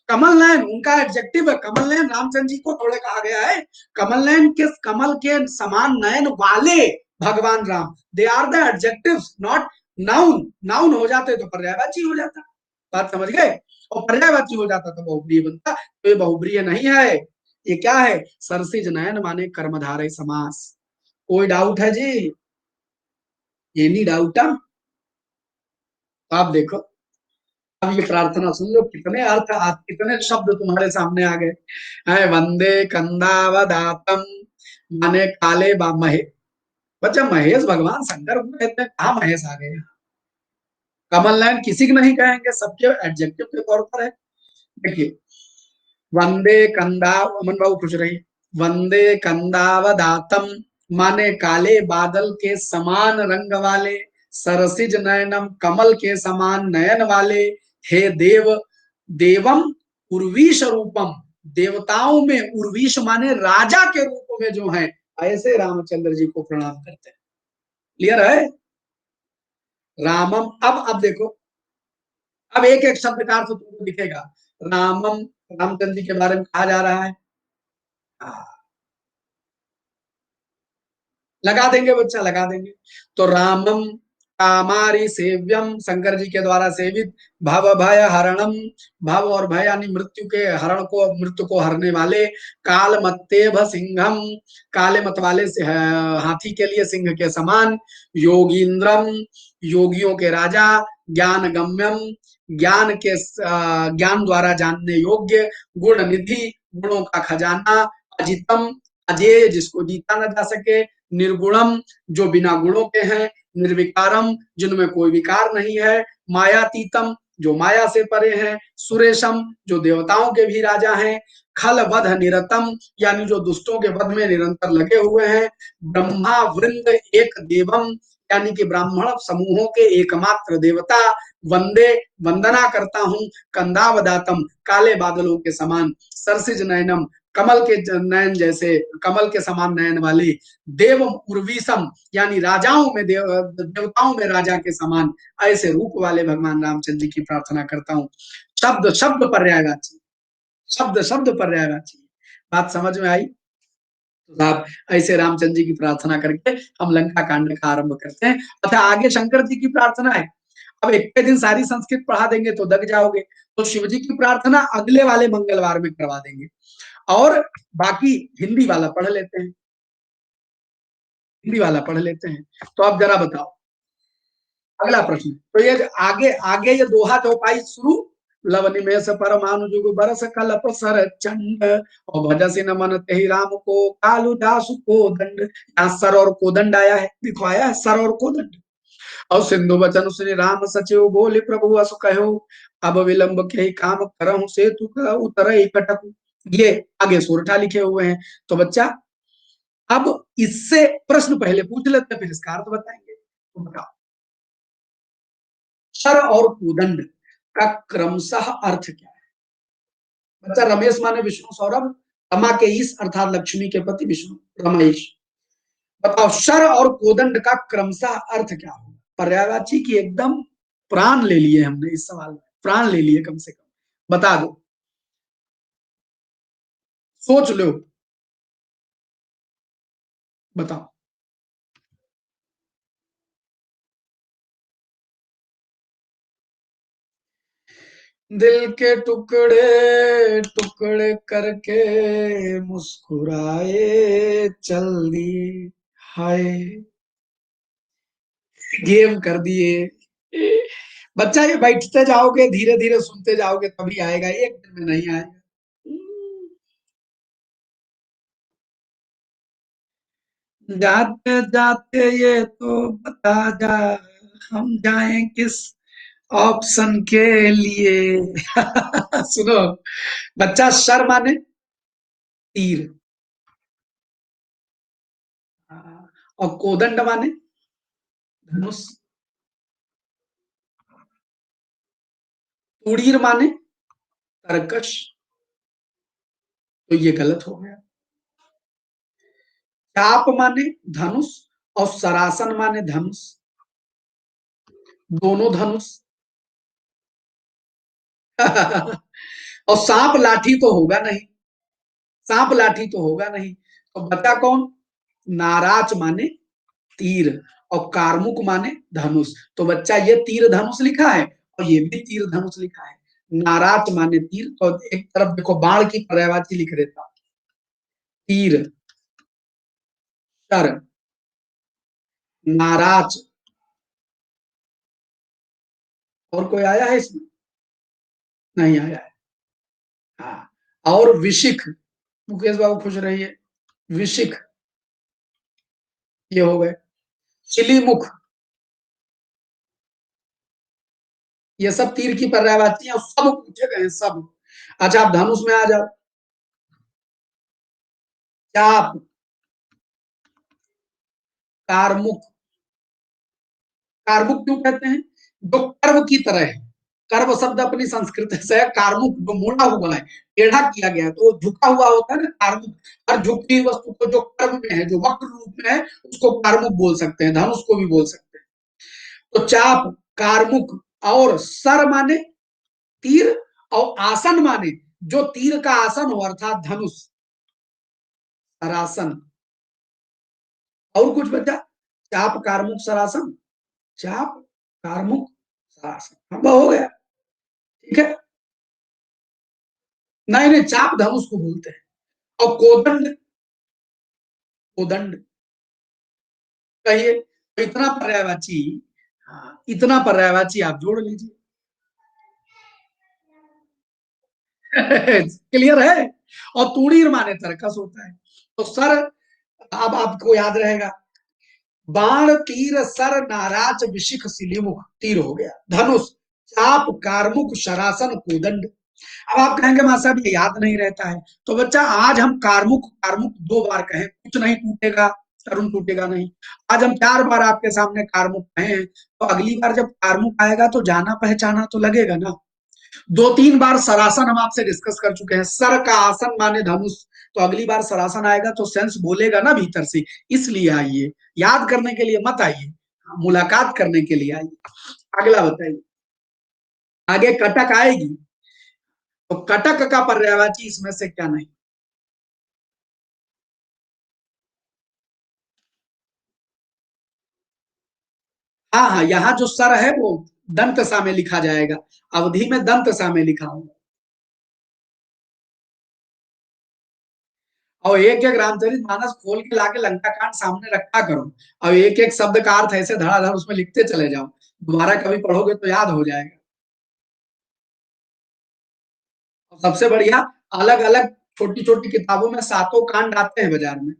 कमल नयन उनका एडजेक्टिव है, कमल नयन रामचंद्र जी को थोड़े कहा गया है। कमल नयन के, कमल के समान नयन वाले भगवान Ram, they are the adjective, not noun. Noun हो जाते तो पर्यायवाची हो जाता। बात समझ गए? और पर्यायवाची हो जाता तो बहुब्रीय बनता, तो ये बहुब्रीय नहीं है। ये क्या है? सरसिज नयन माने कर्मधारय समास। कोई डाउट है जी? Any doubt? आप देखो, अब ये प्रार्थना सुन लो, कितने अर्थ, कितने शब्द तुम्हारे सामने आ गए हैं। वंदे कंदावदातम माने काले बा महे। बच्चा, महेश भगवान शंकर हुए, इतने कहा महेश आ गए? कमल नयन किसी की नहीं कहेंगे, सबके एडजेक्टिव के तौर पर है। देखिए, वंदे कंदा, अमन बाबू खुश रही। वंदे कंदावदातम माने काले बादल के समान रंग वाले, सरसिज नयनम कमल के समान नयन वाले, हे देव, देवम उर्वीश रूपम, देवताओं में उर्वीश माने राजा के रूप में जो है, ऐसे रामचंद्र जी को प्रणाम करते हैं। क्लियर है? रामम, अब देखो, अब एक एक शब्द का अर्थ तुमको दिखेगा। रामम, रामचंद्र जी के बारे में कहा जा रहा है। हाँ, लगा देंगे बच्चा, लगा देंगे। तो रामम कामारी सेव्यम, शंकर जी के द्वारा सेवित। भव भय हरणम, भव और भय यानी मृत्यु के हरण को, मृत्यु को हरने वाले। काल मत्तेभ सिंहम, काले मत वाले से हाथी के लिए सिंह के समान। योगींद्रम, योगियों के राजा। ज्ञान गम्यम, ज्ञान के ज्ञान द्वारा जानने योग्य। गुण निधि, गुणों का खजाना। अजितम, अजेय जिसको जीता न जा सके। निर्गुणम, जो बिना गुणों के हैं। निर्विकारम, जिनमें कोई विकार नहीं है। मायातीतम, जो माया से परे हैं। सुरेशम, जो देवताओं के भी राजा हैं। खल वध निरतम, यानी जो दुष्टों के वध में निरंतर लगे हुए हैं। ब्रह्मा वृंद एक देवम, यानी कि ब्राह्मण समूहों के एकमात्र देवता। वंदे, वंदना करता हूं। कंदावदातम, काले बादलों के समान। सरसिज नयनम, कमल के नयन जैसे, कमल के समान नयन वाले। देव उर्वीसम, यानी राजाओं में देवताओं में राजा के समान, ऐसे रूप वाले भगवान रामचंद्र जी की प्रार्थना करता हूँ। शब्द शब्द पर्यायवाची, शब्द शब्द पर्यायवाची। बात समझ में आई? तो आप ऐसे रामचंद्र जी की प्रार्थना करके हम लंका कांड का आरंभ करते हैं। अच्छा, आगे शंकर जी की प्रार्थना है। अब एक दिन सारी संस्कृत पढ़ा देंगे तो दग जाओगे, तो शिव जी की प्रार्थना अगले वाले मंगलवार में करवा देंगे। और बाकी हिंदी वाला पढ़ लेते हैं, हिंदी वाला पढ़ लेते हैं। तो अब जरा बताओ, अगला प्रश्न। तो ये आगे आगे ये दोहा चौपाई शुरू। लव निमेष परमाणु जुग बरस कल्प सर चंड, और भजसी न मन ते राम को कालुदास को दंड। यहाँ सर और कोदंड आया है, देखो आया है सर और कोदंड। और सिंधु वचन श्री राम सचिव बोले प्रभु अस कहो, अब विलंब के ही काम करहु से तू उतर कटक। ये आगे सोरठा लिखे हुए हैं। तो बच्चा, अब इससे प्रश्न पहले पूछ लेते हैं, फिर इसका अर्थ बताएंगे। तो बताओ, शर और कुदंड का क्रमशः अर्थ क्या है? बच्चा रमेश माने विष्णु सौरभ, रमा के ईश अर्थात लक्ष्मी के पति विष्णु रमेश। बताओ शर और कोदंड का क्रमशः अर्थ क्या होगा? पर्यायवाची की एकदम प्राण ले लिए हमने इस सवाल में, प्राण ले लिए कम से कम, बता दो, सोच लो, बताओ। दिल के टुकड़े टुकड़े करके मुस्कुराए चल दिए, हाय गेम कर दिए। बच्चा ये बैठते जाओगे धीरे धीरे सुनते जाओगे तभी आएगा, एक दिन में नहीं आएगा। जाते जाते ये तो बता जा, हम जाएं किस ऑप्शन के लिए। सुनो, बच्चा शर माने तीर, और कोदंड माने धनुष, तुड़ीर माने तरकश, तो ये गलत हो गया। चाप माने धनुष और सरासन माने धनुष, दोनों धनुष। और सांप लाठी तो होगा नहीं, सांप लाठी तो होगा नहीं, तो बचा कौन? नाराज माने तीर और कारमुक माने धनुष, तो बच्चा ये तीर धनुष लिखा है और ये भी तीर धनुष लिखा है। नाराज माने तीर, तो एक तरफ देखो बाण की पर्यायवाची लिख देता, तीर, शर, नाराज। और कोई आया है इसमें? नहीं आया है। हाँ, और विशिख, मुकेश बाबू खुश रहिए, विशिख ये हो गए। चिलीमुख, ये सब तीर की पर्यायवाची है, सब पूछे गए सब। अच्छा आप धनुष में आ जाओ। चाप, कारमुक, कारमुक क्यों कहते हैं? जो कर्व की तरह है, कर्व शब्द अपनी संस्कृत से है, कारमुक जो मुड़ा हुआ है, टेढ़ा किया गया है, तो झुका हुआ होता है ना कारमुक। और झुकी हुई वस्तु को जो कर्व में है, जो वक्र रूप में है, उसको कारमुक बोल सकते हैं, धनुष को भी बोल सकते हैं। तो चाप, कारमुक, और सर माने तीर, और आसन माने जो तीर का आसन हो अर्थात धनुष, सरासन। और कुछ बचा? चाप कारमुक सरासन, चाप कारमुक सरासन, अब हो गया। ठीक है, नहीं नहीं, चाप धनुष को बोलते हैं। और कोदंड, कोदंड कहिए, तो इतना पर्यायवाची, हाँ, इतना पर्यायवाची आप जोड़ लीजिए। क्लियर है? और तूणीर माने तरकस होता है। तो सर, अब आपको याद रहेगा, बाण तीर सर नाराज विशिख सिलीमुख, तीर हो गया। धनुष, चाप कारमुक शरासन कोदंड। अब आप कहेंगे मां साहब ये याद नहीं रहता है, तो बच्चा आज हम कारमुक कारमुक 2 बार कहें, कुछ नहीं टूटेगा, तरुण टूटेगा नहीं। आज हम 4 बार आपके सामने कारमुक कहें, तो अगली बार जब कारमुक आएगा तो जाना पहचाना तो लगेगा ना। 2-3 बार सरासन हम आपसे डिस्कस कर चुके हैं, सर का आसन माने धनुष, तो अगली बार सरासन आएगा तो सेंस बोलेगा ना भीतर से, इसलिए आइए, याद करने के लिए मत आइए, मुलाकात करने के लिए आइए। अगला बताइए, आगे कटक आएगी, तो कटक का पर्यायवाची इसमें से क्या नहीं? हाँ हाँ, यहाँ जो सर है वो दंत सा में लिखा जाएगा, अवधि में दंत सा में लिखा होगा। और एक एक रामचरित मानस खोल के लाके लंका कांड सामने रखा करो, और एक एक शब्द का अर्थ ऐसे धड़ाधड़ उसमें लिखते चले जाओ, दोबारा कभी पढ़ोगे तो याद हो जाएगा। और सबसे बढ़िया, अलग अलग छोटी छोटी किताबों में सातों कांड आते हैं बाजार में,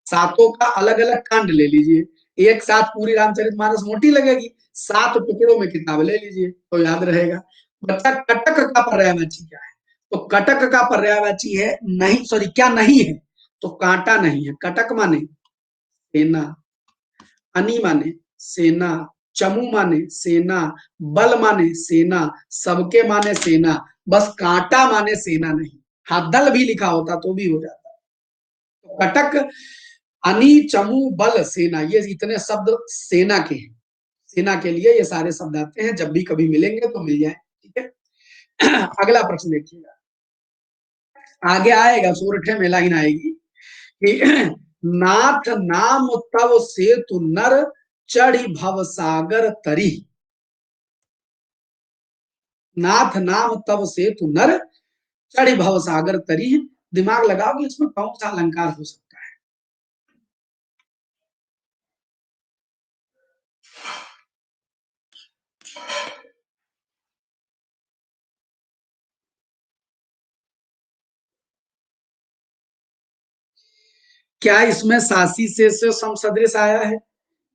सातों का अलग अलग कांड ले लीजिए, एक साथ पूरी रामचरितमानस मोटी लगेगी, 7 टुकड़ों में किताब ले लीजिए तो याद रहेगा। बच्चा कटक का पर्यायवाची क्या है? तो कटक का पर्यायवाची है नहीं, सॉरी क्या नहीं है, तो कांटा नहीं है। कटक माने सेना, अनी माने सेना, चमू माने सेना, बल माने सेना, सबके माने सेना, बस कांटा माने सेना नहीं। हाँ, दल भी लिखा होता तो भी हो जाता। तो कटक, अनी, चमू, बल, सेना, ये इतने शब्द सेना के हैं। सेना के लिए ये सारे शब्द आते हैं, जब भी कभी मिलेंगे तो मिल जाए, ठीक है। अगला प्रश्न देखिएगा, आगे आएगा सोरठे में लाइन आएगी कि नाथ नाम तव सेतु नर, चढ़ी भव सागर तरी। नाथ नाम तव सेतु नर, चढ़ी भव सागर तरी। दिमाग लगाओ कि इसमें कौन सा अलंकार हो सकता है। क्या इसमें सासी से सम सदृश आया है?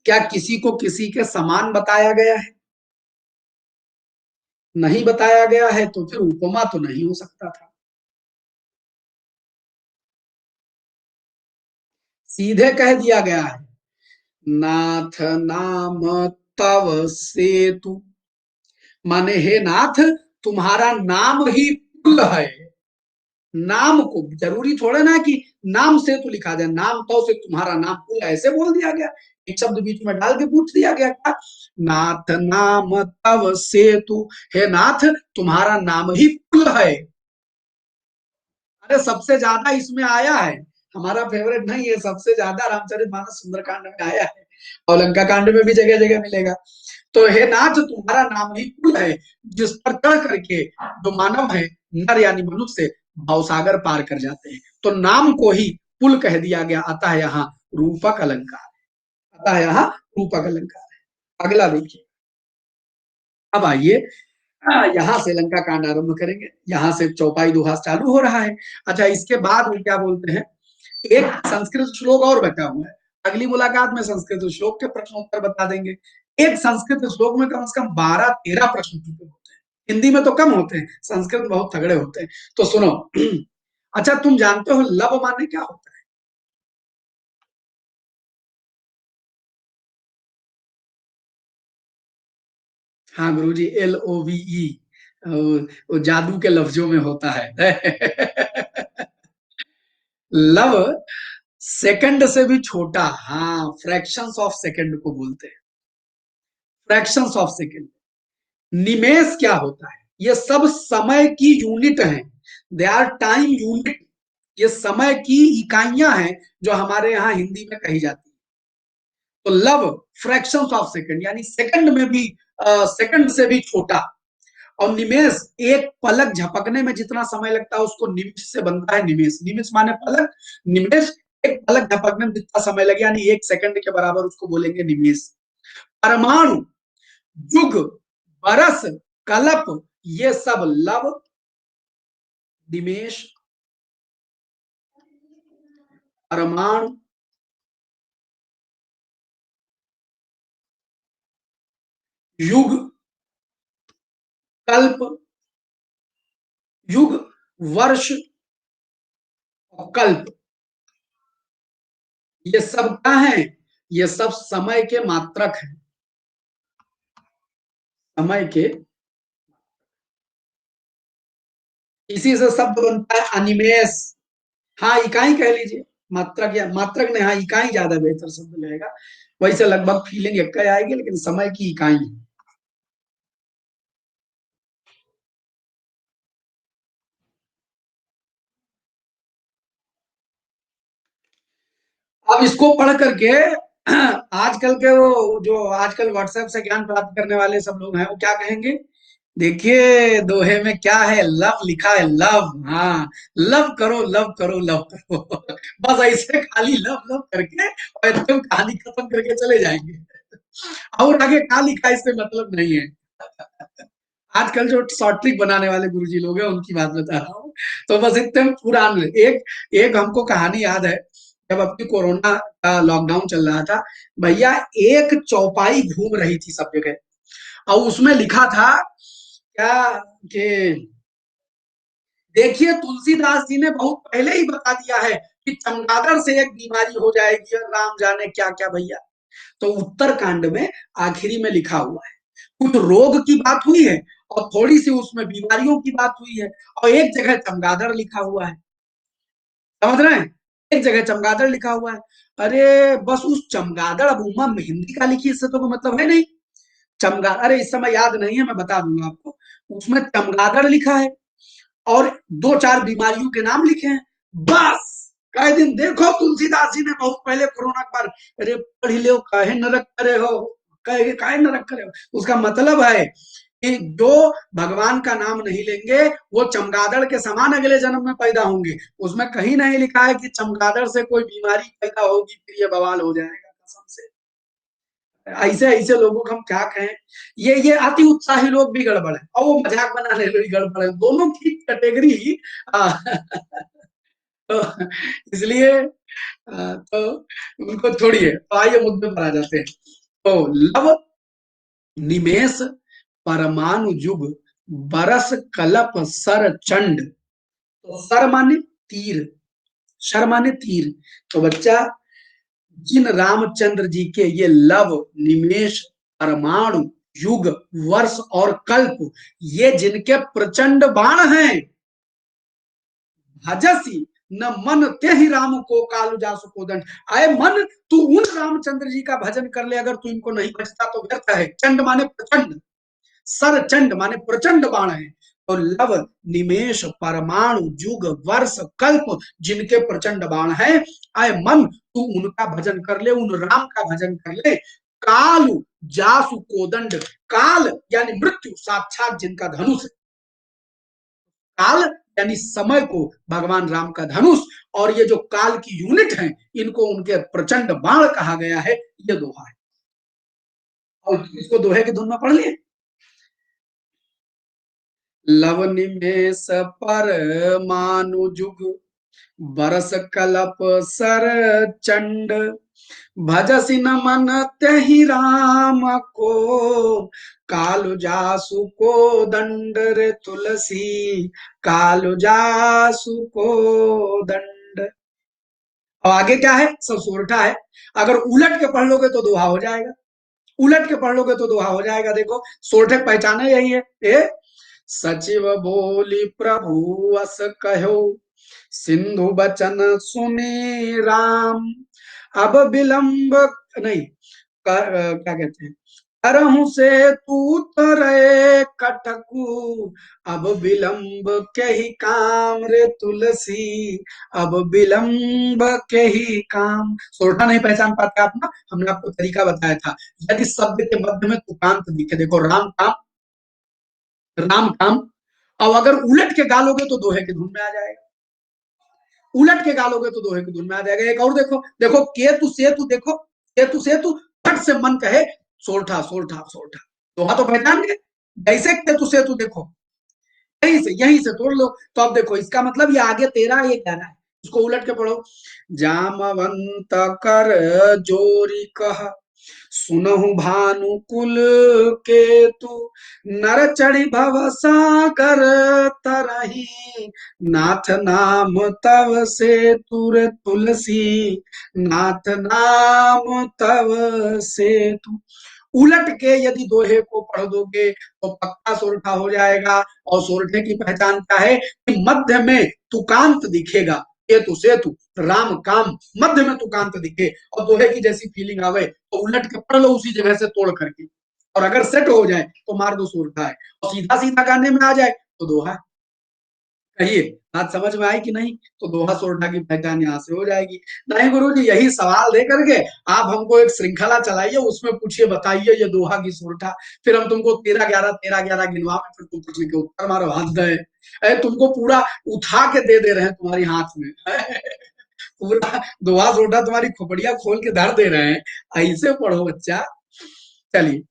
क्या किसी को किसी के समान बताया गया है? नहीं बताया गया है तो फिर उपमा तो नहीं हो सकता था। सीधे कह दिया गया है, नाथ नाम तव सेतु, माने हे नाथ, तुम्हारा नाम ही पुल है। नाम को जरूरी थोड़े ना कि नाम से तो लिखा जाए, नाम तो से तुम्हारा नाम पुल है, ऐसे बोल दिया गया। एक शब्द बीच में डाल के पूछ दिया गया क्या, नाथ नाम तव सेतु, हे नाथ तुम्हारा नाम ही पुल है। अरे सबसे ज्यादा इसमें आया है, हमारा फेवरेट नहीं है, सबसे ज्यादा रामचरितमानस सुंदरकांड में आया है, और लंका कांड में भी जगह जगह मिलेगा। तो हे नाथ तुम्हारा नाम ही पुल है, जिस पर चढ़ करके जो मानव है, नर यानी मनुष्य, भवसागर पार कर जाते हैं। तो नाम को ही पुल कह दिया गया, अतः यहाँ रूपक अलंकार, अतः यहाँ रूपक अलंकार है। अगला देखिए, अब आइए, यहाँ से लंका कांड आरंभ करेंगे, यहाँ से चौपाई दोहा चालू हो रहा है। अच्छा, इसके बाद वो क्या बोलते हैं, एक संस्कृत श्लोक और बचा हुआ है, अगली मुलाकात में संस्कृत श्लोक के प्रश्न उत्तर बता देंगे। एक संस्कृत श्लोक में कम से कम 12-13 प्रश्न होते हैं, हिंदी में तो कम होते हैं, संस्कृत में बहुत तगड़े होते हैं। तो सुनो, अच्छा तुम जानते हो लब माने क्या होता है? हाँ गुरुजी, LOVE, वो जादू के लफ्जों में होता है। लव सेकंड से भी छोटा, हाँ, फ्रैक्शंस ऑफ सेकंड को बोलते हैं, फ्रैक्शंस ऑफ सेकंड। निमेष क्या होता है? ये सब समय की यूनिट हैं, दे आर टाइम यूनिट, ये समय की इकाइयां हैं जो हमारे यहाँ हिंदी में कही जाती है। तो लव फ्रैक्शंस ऑफ सेकंड, यानी सेकंड में भी, सेकंड से भी छोटा। और निमेष, एक पलक झपकने में जितना समय लगता है उसको निमिष से बनता है, निमेष, निमिष माने पलक, निमेष एक पलक झपकने में जितना समय लगे, यानी एक सेकंड के बराबर, उसको बोलेंगे निमेष। परमाणु, युग, बरस, कल्प, ये सब लव, निमेष, परमाणु, युग, कल्प, युग, वर्ष और कल्प, ये सब क्या है? ये सब समय के मात्रक हैं, समय के। इसी से शब्द बनता है अनिमेष। हाँ, इकाई कह लीजिए, मात्रक या मात्रक नहीं, हाँ इकाई ज्यादा बेहतर शब्द रहेगा। वैसे लगभग फीलिंग एक ही आएगी, लेकिन समय की इकाई है। अब इसको पढ़ करके आजकल के वो जो आजकल व्हाट्सएप से ज्ञान प्राप्त करने वाले सब लोग हैं, वो क्या कहेंगे, देखिए दोहे में क्या है, लव लिखा है, लव, हाँ, लव करो लव करो लव करो। बस ऐसे खाली लव लव करके और एकदम कहानी खत्म करके चले जाएंगे, और आगे क्या लिखा है इससे मतलब नहीं है। आजकल जो शॉर्ट ट्रिक बनाने वाले गुरुजी लोग हैं उनकी बात बता रहा हूँ। तो बस एकदम पुरान, एक एक हमको कहानी याद है, जब अपनी कोरोना का लॉकडाउन चल रहा था, भैया एक चौपाई घूम रही थी सब जगह, और उसमें लिखा था क्या, कि देखिए तुलसीदास जी ने बहुत पहले ही बता दिया है कि चमगादड़ से एक बीमारी हो जाएगी और राम जाने क्या क्या भैया। तो उत्तर कांड में आखिरी में लिखा हुआ है, कुछ रोग की बात हुई है, और थोड़ी सी उसमें बीमारियों की बात हुई है, और एक जगह चमगादड़ लिखा हुआ है, समझ रहे हैं, एक जगह चमगादड़ लिखा हुआ है। अरे बस उस चमगादड़, अब उमा हिंदी का लिखी, इससे तो कोई मतलब है नहीं। अरे इस समय याद नहीं है, मैं बता दूंगा आपको। उसमें चमगादड़ लिखा है और दो चार बीमारियों के नाम लिखे हैं, बस। कई दिन देखो तुलसीदास जी ने बहुत पहले कोरोना के बाद, अरे पढ़ लो काहे नरक करे हो, कहे काहे नरक करे हो, उसका मतलब है कि जो भगवान का नाम नहीं लेंगे वो चमगादड़ के समान अगले जन्म में पैदा होंगे। उसमें कहीं नहीं लिखा है कि चमगादड़ से कोई बीमारी पैदा होगी फिर ये बवाल हो जाएगा, कसम से। ऐसे ऐसे लोगों को हम क्या कहें। ये अति उत्साही लोग भी गड़बड़ है और वो मजाक बनाने भी गड़बड़ है, दोनों की कैटेगरी। तो इसलिए तो उनको छोड़िए, तो आइए मुद्दे पर आ जाते हैं। तो लव निमेष परमाणु युग बरस कलप सर चंड। तो सर माने तीर, शर माने तीर। तो बच्चा, जिन रामचंद्र जी के ये लव निमेष परमाणु युग वर्ष और कल्प, ये जिनके प्रचंड बाण हैं, भजसी न मन ते ही राम को कालु जासु को दंड। आए मन, तू उन रामचंद्र जी का भजन कर ले, अगर तू इनको नहीं भजता तो व्यर्थ है। चंड माने प्रचंड, सर चंड माने प्रचंड बाण है। और लव निमेष परमाणु युग वर्ष कल्प, जिनके प्रचंड बाण है, आए मन तू उनका भजन कर ले, उन राम का भजन कर ले। कालु जासु कोदंड, काल यानी मृत्यु साक्षात जिनका धनुष है, काल यानी समय को भगवान राम का धनुष, और ये जो काल की यूनिट है, इनको उनके प्रचंड बाण कहा गया है। ये दोहा है, और इसको दोहे की धुन में पढ़ लिए। लव निमेष परमाणु जुग बरस कलप सर चंड, भजसि न मन त्यहि राम को कालु जासु को दंड। रे तुलसी कालु जासु को दंड। और आगे क्या है, सब सोरठा है। अगर उलट के पढ़ लोगे तो दोहा हो जाएगा, उलट के पढ़ लोगे तो दोहा हो जाएगा। देखो सोरठे पहचाने यही है। सचिव बोली प्रभु अस कहो, सिंधु बचन सुनी राम। अब विलंब नहीं, क्या कहते हैं, करहु से तू तरे कटकू, अब विलंब के ही काम। रे तुलसी अब विलंब के ही काम। सोरठा नहीं पहचान पाते आप ना, हमने आपको तरीका बताया था। यदि शब्द के मध्य में तुकांत दिखे, देखो राम काम, राम काम, अब अगर उलट के गालोगे तो दोहे की धुन में आ जाएगा, उलट के गालोगे तो दोहे की धुन में आ जाएगा। एक और देखो, देखो केतु सेतु, देखो केतु सेतु, फट से मन कहे सोरठा सोरठा सोरठा, दोहा तो पहचान गए। जैसे केतु सेतु देखो, यहीं से तोड़ लो। तो अब देखो इसका मतलब ये आगे तेरा ये कहना है, इसको उलट के पढ़ो। जामवंत कर जोरी कह, सुनहु भानुकुल केतु, नर चढ़ी भव सागर तरही, नाथ नाम तव से तुर तुलसी, नाथ नाम तव से तु। उलट के यदि दोहे को पढ़ दोगे तो पक्का सोरठा हो जाएगा। और सोरठे की पहचान क्या है कि मध्य में तुकांत दिखेगा, केतु सेतु राम काम, मध्य में तुकांत दिखे और दोहे की जैसी फीलिंग आवे तो उलट के पढ़ लो उसी जगह से तोड़ करके। और अगर सेट हो जाए तो मार दो सोरठा है, और सीधा सीधा गाने में आ जाए तो दोहा। कहिए बात समझ में आई कि नहीं। तो दोहा सोरठा की पहचान यहाँ से हो जाएगी। नहीं गुरु जी, यही सवाल दे करके आप हमको एक श्रृंखला चलाइए, उसमें पूछिए बताइए ये दोहा की सोरठा, फिर हम तुमको 13 11 गिनवावे, फिर तुम पूछने के उत्तर मारो, हाथ गए। अरे तुमको पूरा उठा के दे रहे हैं तुम्हारी हाथ में। पूरा दोहा सोरठा तुम्हारी खोपड़िया खोल के धर दे रहे हैं, ऐसे पढ़ो बच्चा। चलिए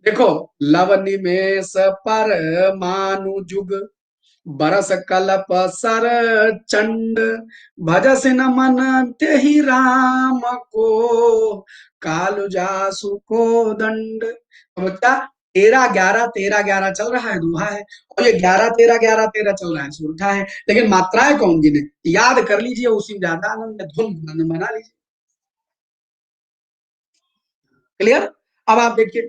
देखो, लवनी में पर मानु जुग बरस कलप सर चंड, भजस न मन ते ही राम को कालु जासु को दंड। तो बच्चा 13 11 चल रहा है, दोहा है। और ये 11 13 11 13 चल रहा है, सुरठा है। लेकिन मात्राएं कौन गिने, याद कर लीजिए, उसी में ज्यादा आनंद है, धुन बना लीजिए। क्लियर। अब आप देखिए,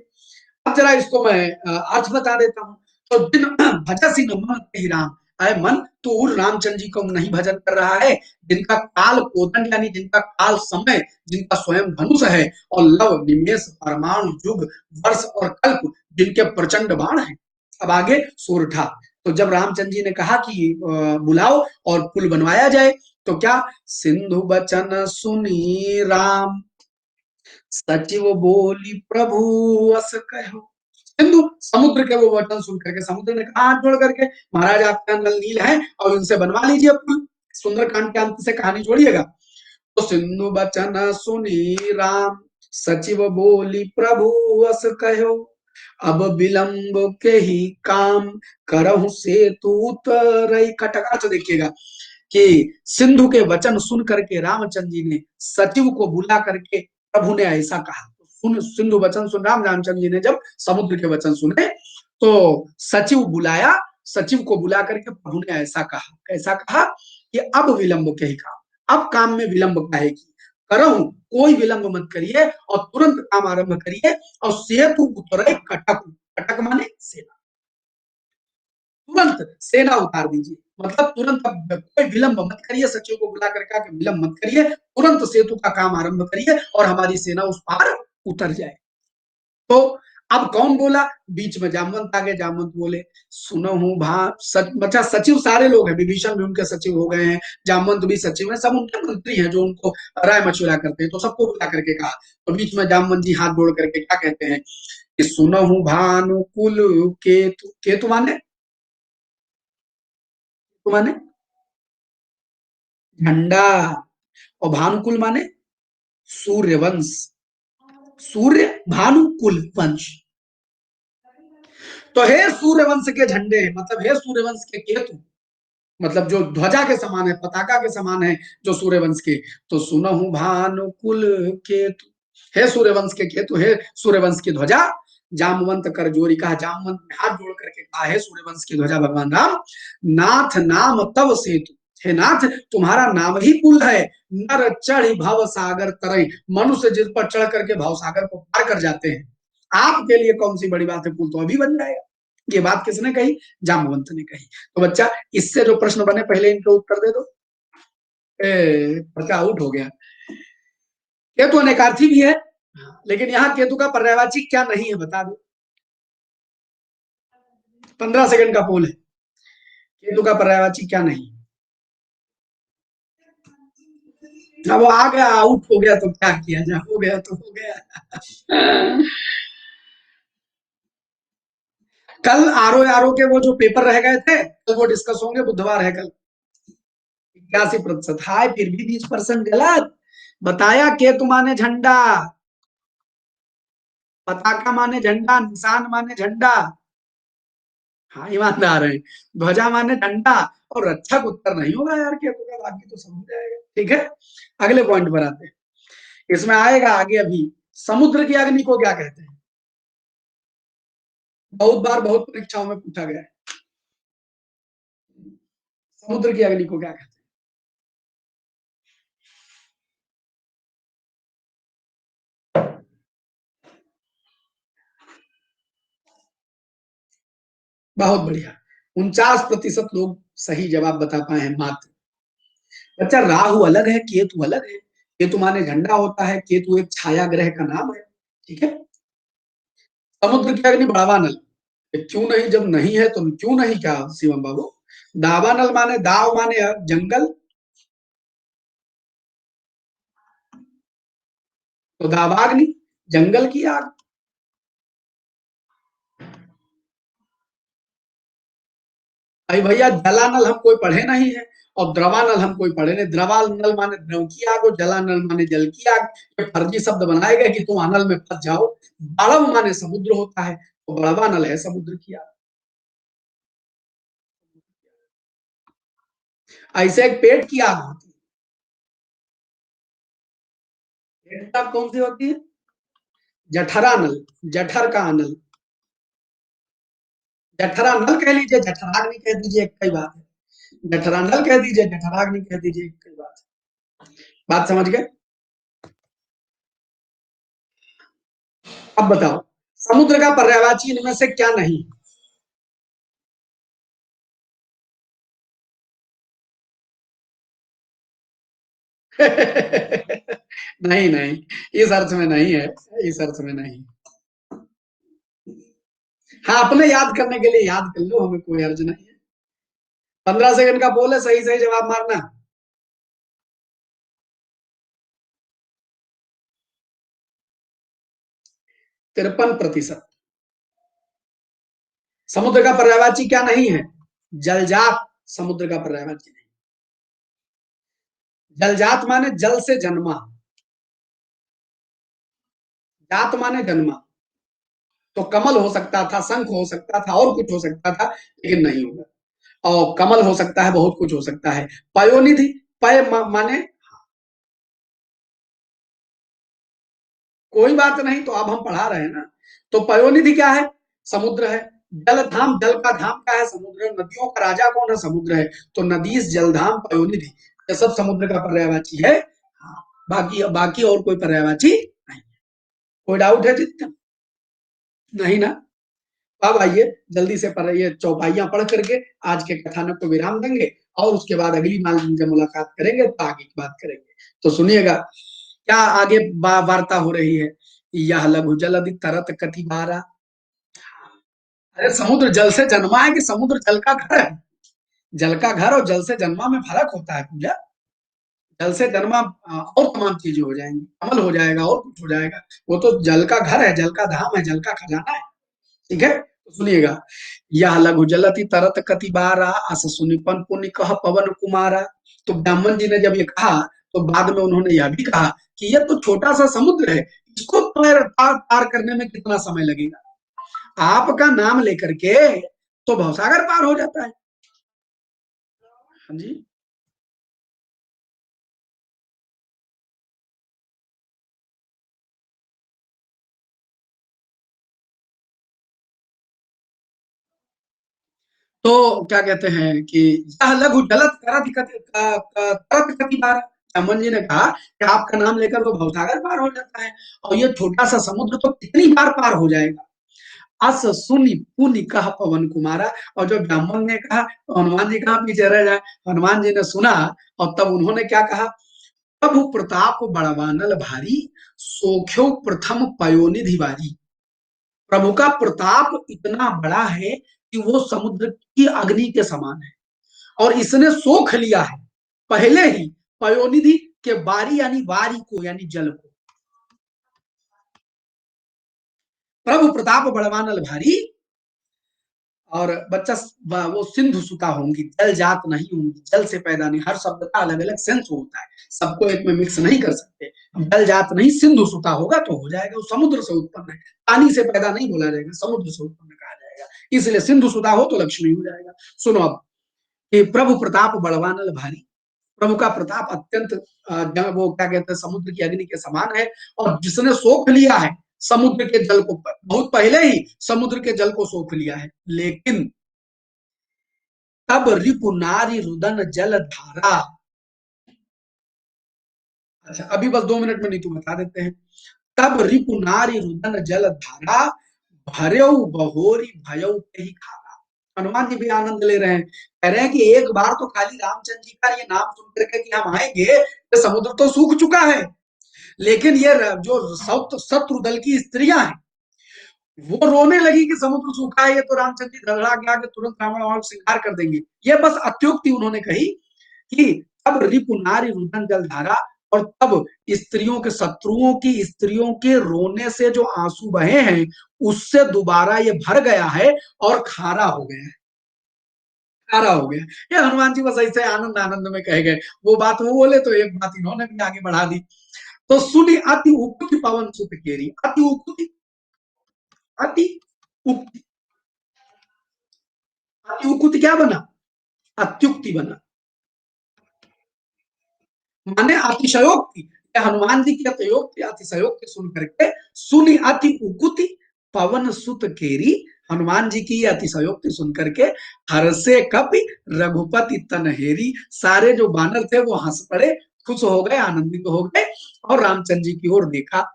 अब जरा इसको मैं अर्थ बता देता हूं। तो दिन भजसी न मन ते राम, अरे मन तू रामचंद्र जी को नहीं भजन कर रहा है, जिनका काल कोदंड यानी जिनका काल समय, जिनका स्वयं धनुष है, और लव निमेष परमाणु युग वर्ष और कल्प जिनके प्रचंड बाण है। अब आगे सूर उठा। तो जब रामचंद्र जी ने कहा कि बुलाओ और पुल बनवाया जाए, तो क्या सिंधु बचन सुनी राम, सचिव बोली प्रभु अस कहो। सिंधु समुद्र के वो वचन सुन करके समुद्र ने कहा हाथ जोड़ करके, महाराज आपका नल नील है और उनसे बनवा लीजिए पुल। सुंदरकांड के अंत से कहानी जोड़िएगा। तो सिंधु बचन सुनी राम, सचिव बोली प्रभु अस कहो, अब विलंब के ही काम, करहु सेतु उतरई कटक। अच्छा देखिएगा कि सिंधु के वचन सुन करके रामचंद्र जी ने सचिव को बुला करके प्रभु ने ऐसा कहा। सुन सिंधु वचन सुन रामचंद्र जी ने जब समुद्र के वचन सुने, तो सचिव बुलाया, सचिव को बुला करके प्रभु ने ऐसा कहा। कैसा कहा कि अब विलंब के ही काम, अब काम में विलंब कहेगी, करहु कोई विलंब मत करिए और तुरंत काम आरंभ करिए, और सेतु उतरे कटक, कटक माने सेना, तुरंत सेना उतार दीजिए। मतलब तुरंत, अब कोई विलंब मत करिए, सचिव को बुला कर कहा कि विलंब मत करिए, तुरंत सेतु का काम आरंभ करिए और हमारी सेना उस पार उतर जाए। तो अब कौन बोला, बीच में जामवंत आ गए। जामवंत बोले सुनो हूं भा बच्चा, सचिव सारे लोग हैं, विभीषण भी उनके सचिव हो गए हैं, जामवंत भी सचिव है, सब उनके मंत्री हैं जो उनको राय मशुरा करते हैं। तो सबको बुला करके कहा। तो बीच में जामवंत जी हाथ जोड़ करके क्या कहते हैं कि सुनो हूं भानुकुल केतु, केतु माने झंडा, और भानुकुल माने सूर्य वंश, सूर्य भानुकुल वंश। तो हे सूर्य वंश के झंडे, मतलब हे सूर्य वंश के केतु, मतलब जो ध्वजा के समान है, पताका के समान है जो सूर्यवंश के। तो सुनहु भानुकुल केतु, हे सूर्यवंश के केतु, हे सूर्यवंश की ध्वजा, जामवंत कर जोरी। कहा, जामवंत ने हाथ जोड़ करके कहा, हे सूर्यवंश की ध्वजा भगवान राम, नाथ नाम तव सेतु, हे नाथ तुम्हारा नाम ही पुल है, नर चढ़ भव सागर तरई, मनुष्य जिस पर चढ़ करके भव सागर को पार कर जाते हैं, आपके लिए कौन सी बड़ी बात है, पुल तो अभी बन जाएगा। ये बात किसने कही, जामवंत ने कही। तो बच्चा, इससे जो प्रश्न बने पहले इनके उत्तर दे दो। बच्चा आउट हो गया। केतु अनेकार्थी भी है, लेकिन यहाँ केतु का पर्यायवाची क्या नहीं है बता दो। 15 सेकंड का पोल है, केतु का पर्यायवाची क्या नहीं। अब वो आ गया, आउट हो गया तो क्या किया जाए, हो गया तो हो गया। कल आरओ आरओ के वो जो पेपर रह गए थे, कल वो डिस्कस होंगे, बुधवार है कल। 81% हाय, फिर भी 20% गलत। बताया केतु माने झंडा, पताका माने झंडा, निशान माने झंडा। हाँ ईमानदार है। ध्वजा माने झंडा, और रक्षक उत्तर नहीं होगा यार केतु का, बाकी तो समझ जाएगा। ठीक है, अगले पॉइंट पर आते हैं। इसमें आएगा आगे अभी, समुद्र की अग्नि को क्या कहते हैं। बहुत बार बहुत परीक्षाओं में पूछा गया है, समुद्र की अग्नि को क्या कहते हैं। बहुत बढ़िया, 49% लोग सही जवाब बता पाए हैं मात्र। बच्चा, राहु अलग है, केतु अलग है। केतु माने झंडा होता है, केतु एक छाया ग्रह का नाम है। ठीक है, समुद्र की अग्नि बढ़ावानल, क्यों नहीं, जब नहीं है तो क्यों नहीं, क्या शिवम बाबू। दावानल माने, दाव माने जंगल, तो दावाग्नि जंगल की आग। अरे भैया, जलानल हम कोई पढ़े नहीं है, और द्रवानल हम कोई पढ़े नहीं। द्रवानल माने द्रव की आग, और जलानल माने जल की आग। ये फर्जी शब्द बनाए गए कि तुम अनल में फंस जाओ। बड़व माने समुद्र होता है, तो बड़वानल है समुद्र की आग। ऐसे एक पेट की आग होती है, पेट की आग कौन सी होती है, जठरानल, जठर का अनल। जठरानल कह लीजिए, जठराग्नि कह दीजिए, एक ही बात है। जठरानल कह दीजिए, जठराग्नि कह दीजिए, एक ही बात है। बात समझ गए। अब बताओ, समुद्र का पर्यायवाची इनमें से क्या नहीं। नहीं नहीं, इस अर्थ में नहीं है, इस अर्थ में नहीं। हाँ, अपने याद करने के लिए याद कर लो, हमें कोई अर्ज नहीं है। 15 सेकंड का बोल है, सही सही जवाब मारना। 53%। समुद्र का पर्यायवाची क्या नहीं है? जलजात समुद्र का पर्यायवाची नहीं। जलजात माने जल से जन्मा, जात माने जन्मा। तो कमल हो सकता था, शंख हो सकता था, और कुछ हो सकता था, लेकिन नहीं होगा। और कमल हो सकता है, बहुत कुछ हो सकता है। पयोनिधि, पय माने कोई बात नहीं, तो अब हम पढ़ा रहे हैं ना। तो पयोनिधि क्या है? समुद्र है। जलधाम, जल का धाम क्या है? समुद्र है। नदियों का राजा कौन है? समुद्र है। तो नदीस, जलधाम, पयोनिधि, ये सब समुद्र का पर्यायवाची है। हाँ, बाकी बाकी और कोई पर्यायवाची नहीं। कोई डाउट है जितना? नहीं ना? अब आइए जल्दी से पर ये चौपाइयां पढ़ करके आज के कथानक को विराम देंगे, और उसके बाद अगली बार जब मुलाकात करेंगे तो आगे की बात करेंगे। तो सुनिएगा क्या आगे वार्ता हो रही है। यह लघु जलधि तरत कति बारा। अरे समुद्र जल से जन्मा है कि समुद्र जल का घर है? जल का घर और जल से जन्मा में फर्क होता है पूजा। जल से जन्मा और तमाम चीजें हो जाएंगी, अमल हो जाएगा और कुछ हो जाएगा। वो तो जल का घर है, जल का धाम है, जल का खजाना है। ठीक है, तो सुनिएगा। यह लघु जलति तरत कति बारा, अस सुनिपन पुनि कह पवन कुमारा। तो ब्राह्मण जी ने जब ये कहा, तो बाद में उन्होंने यह भी कहा कि यह तो छोटा सा समुद्र है, इसको पार करने में कितना समय लगेगा। आपका नाम लेकर के तो भवसागर पार हो जाता है। हाँ जी। तो क्या कहते हैं कि यह लघु जलत करत कति बार। अमन जी ने कहा कि आपका नाम लेकर तो भवसागर पार हो जाता है, और ये छोटा सा समुद्र तो कितनी बार पार हो जाएगा। अस सुनि पुनि कह पवन कुमारा। और जब ब्राह्मण ने कहा तो हनुमान जी कहाँ पीछे रह जाए। हनुमान जी ने सुना, और तब उन्होंने क्या कहा? प्रभु प्रताप बड़वानल भारी, सोख्यो प्रथम पयोनिधि बारी। प्रभु का प्रताप इतना बड़ा है कि वो समुद्र की अग्नि के समान है, और इसने सोख लिया है पहले ही पयोनिधि के बारी, यानी वारी को, यानी जल को। प्रभु प्रताप बड़वानल भारी, और बच्चा वो सिंधु सुता होंगी, जल जात नहीं होंगी, जल से पैदा नहीं। हर शब्द का अलग अलग सेंस होता है, सबको एक में मिक्स नहीं कर सकते। जल जात नहीं, सिंधु सुता होगा तो हो जाएगा, वो समुद्र से उत्पन्न है। पानी से पैदा नहीं बोला जाएगा, समुद्र से उत्पन्न कहा जाएगा। इसलिए सिंधु सुता हो तो लक्ष्मी हो जाएगा। सुनो अब कि प्रभु प्रताप बड़वानल भारी। प्रभु का प्रताप अत्यंत वो क्या कहते हैं, समुद्र की अग्नि के समान है। और जिसने सोख लिया है समुद्र के जल को, बहुत पहले ही समुद्र के जल को सोख लिया है। लेकिन तब रिपु नारी रुदन जल धारा। अच्छा, अभी बस 2 मिनट में नीतू बता देते हैं। तब रिपु नारी रुदन जल धारा, भर्यौ बहोरी भयौ ही खारा। हनुमान जी भी आनंद ले रहे हैं, कह रहे हैं कि एक बार तो खाली रामचंद्र जी का ये नाम सुन करके कि हम आएंगे, तो समुद्र तो सूख चुका है। लेकिन ये जो शत्रु दल की स्त्रियां हैं, वो रोने लगी कि समुद्र सूखा है, ये तो रामचंद्र जी धड़धा के आके तुरंत रावण और श्रृंगार कर देंगे। ये बस अत्युक्ति उन्होंने कही कि तब रिपु नारी रुदन जल धारा, और तब स्त्रियों के, शत्रुओं की स्त्रियों के रोने से जो आंसू बहे हैं, उससे दोबारा ये भर गया है और खारा हो गया है। खारा हो गया। ये हनुमान जी बस ऐसे आनंद आनंद में कह गए। वो बात वो बोले तो एक बात इन्होंने भी आगे बढ़ा दी। तो सुनी अति उक्ति पवन सुत केरी। अति उक्ति, अति उक्ति, अति उक्ति क्या बना? अत्युक्ति बना, माने अतिशयोक्ति। हनुमान जी की अतियोक्ति, अतिशयोक्ति सुन करके सुनी अति उकुति पवन सुत केरी। हनुमान जी की अतिशयोक्ति सुन करके हर्षे कपि रघुपति तनहेरी। सारे जो बानर थे वो हंस पड़े, खुश हो गए, आनंदित हो गए, और रामचंद्र जी की ओर देखा।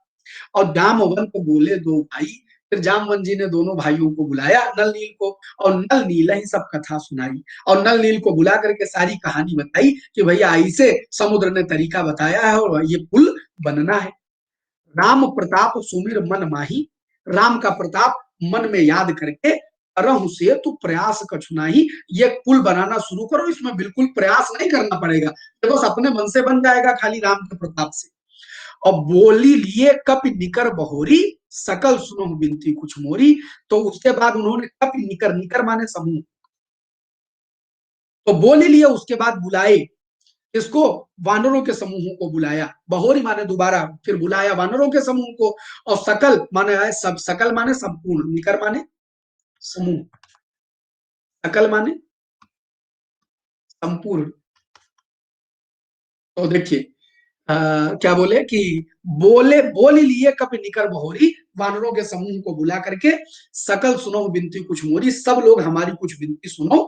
और जामवंत बोले दो भाई, फिर जामवंत जी ने दोनों भाइयों को बुलाया, नल नील को, और नल नील ही सब कथा सुनाई, और नल नील को बुला करके सारी कहानी बताई कि भैया ऐसे समुद्र ने तरीका बताया है और ये पुल बनना है। राम प्रताप सुमिर मन माही, राम का प्रताप मन में याद करके, करहु से तू प्रयास कछु ही, ये पुल बनाना शुरू करो, इसमें बिल्कुल प्रयास नहीं करना पड़ेगा, ये बस अपने मन से बन जाएगा खाली राम के प्रताप से। और बोली लिए कपि निकर बहोरी, सकल सुनो बिनती कुछ मोरी। तो उसके बाद उन्होंने कपि निकर, निकर माने समूह, तो बोली लिए, उसके बाद बुलाए इसको, वानरों के समूहों को बुलाया, बहोरी माने दोबारा, फिर बुलाया वानरों के समूह को, और सकल माने है सब, सकल माने संपूर्ण, निकर माने समूह, सकल माने संपूर्ण। तो देखिए क्या बोले कि बोले बोल लिए कपि निकर बहोरी, वानरों के समूह को बुला करके, सकल सुनो बिनती कुछ मोरी, सब लोग हमारी कुछ बिनती सुनो,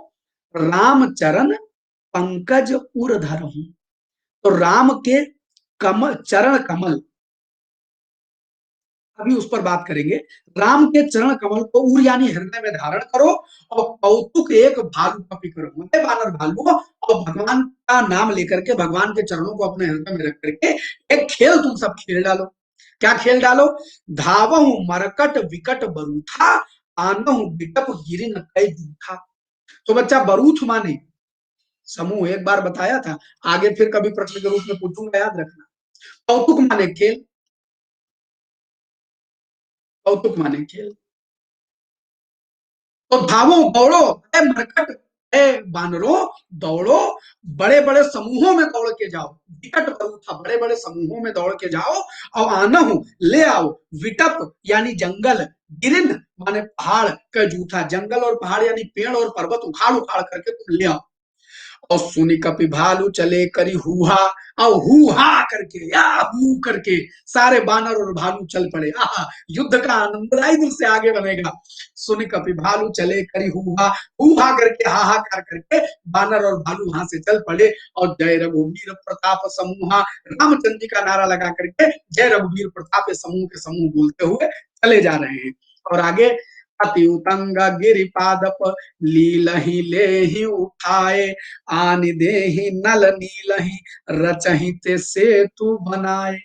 राम चरण पंकज उर धरहूं। तो राम के कमल, चरण कमल, अभी उस पर बात करेंगे। राम के चरण कमल को उर यानी हृदय में धारण करो, और कौतुक एक भालू कपि करो, मतलब बानर भालू, और भगवान का नाम लेकर के भगवान के चरणों को अपने हृदय में रख करके एक खेल तुम सब खेल डालो। क्या खेल डालो? धावहु मरकट विकट बरूथा, आनहु बिटप गिरिन कई जूठा। तो बच्चा बरूथ माने समूह, एक बार बताया था, आगे फिर कभी प्रश्न के रूप में पूछूंगा, याद रखना। कौतुक माने खेल, कौतुक माने खेल। तो धावो दौड़ो, ए मरकट, ए बानरों, दौड़ो, बड़े बड़े समूहों में दौड़ के जाओ, विकट था, बड़े बड़े समूहों में दौड़ के जाओ, और आना हूं, ले आओ, विटप यानी जंगल, गिरिन माने पहाड़ का जूठा, जंगल और पहाड़ यानी पेड़ और पर्वत उखाड़ उखाड़ करके तुम ले आओ। और सुनी कपि भालू चले करी हुहा, और हुहा करके, या हू करके सारे बानर और भालू चल पड़े। आहा, युद्ध का आनंद इधर से आगे बनेगा। सुनी कपि भालू चले करी हुहा, हुहा करके, हाहाकार करके बानर और भालू वहां से चल पड़े, और जय रघुवीर प्रताप समूहा, रामचंद्र जी का नारा लगा करके जय रघुवीर प्रताप समूह के समूह बोलते हुए चले जा रहे हैं। और आगे, अति उतंग गिरिपादप लीलहि लेहि उठाए, आन देहि नल नीलहि रचहि ते सेतु बनाए।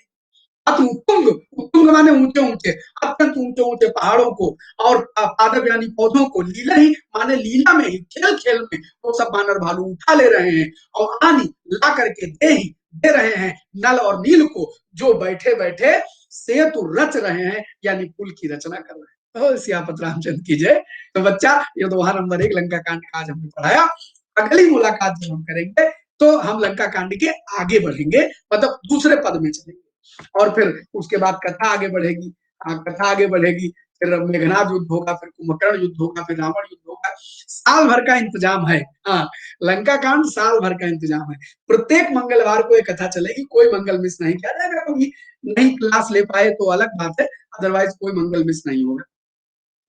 अति उत्तुंग, उत्तुंग माने ऊंचे ऊंचे, अत्यंत ऊंचे ऊंचे पहाड़ों को, और पादप यानी पौधों को, लीला ही माने लीला में ही, खेल खेल में वो सब बानर भालू उठा ले रहे हैं, और आनी ला करके दे ही दे रहे हैं नल और नील को, जो बैठे बैठे सेतु रच रहे हैं, यानी पुल की रचना कर रहे हैं। तो सियापत रामचंद्र की जय। तो बच्चा, ये दोहा नंबर 1 लंका कांड का आज हमने पढ़ाया। अगली मुलाकात जब हम करेंगे तो हम लंका कांड के आगे बढ़ेंगे, मतलब दूसरे पद में चलेंगे, और फिर उसके बाद कथा आगे बढ़ेगी। कथा आगे बढ़ेगी, फिर मेघनाद युद्ध होगा, फिर कुंभकर्ण युद्ध होगा, फिर रावण युद्ध होगा। साल भर का इंतजाम है। हाँ, लंका कांड साल भर का इंतजाम है। प्रत्येक मंगलवार को एक कथा चलेगी, कोई मंगल मिस नहीं किया जाएगा। कभी नहीं क्लास ले पाए तो अलग बात है, अदरवाइज कोई मंगल मिस नहीं होगा।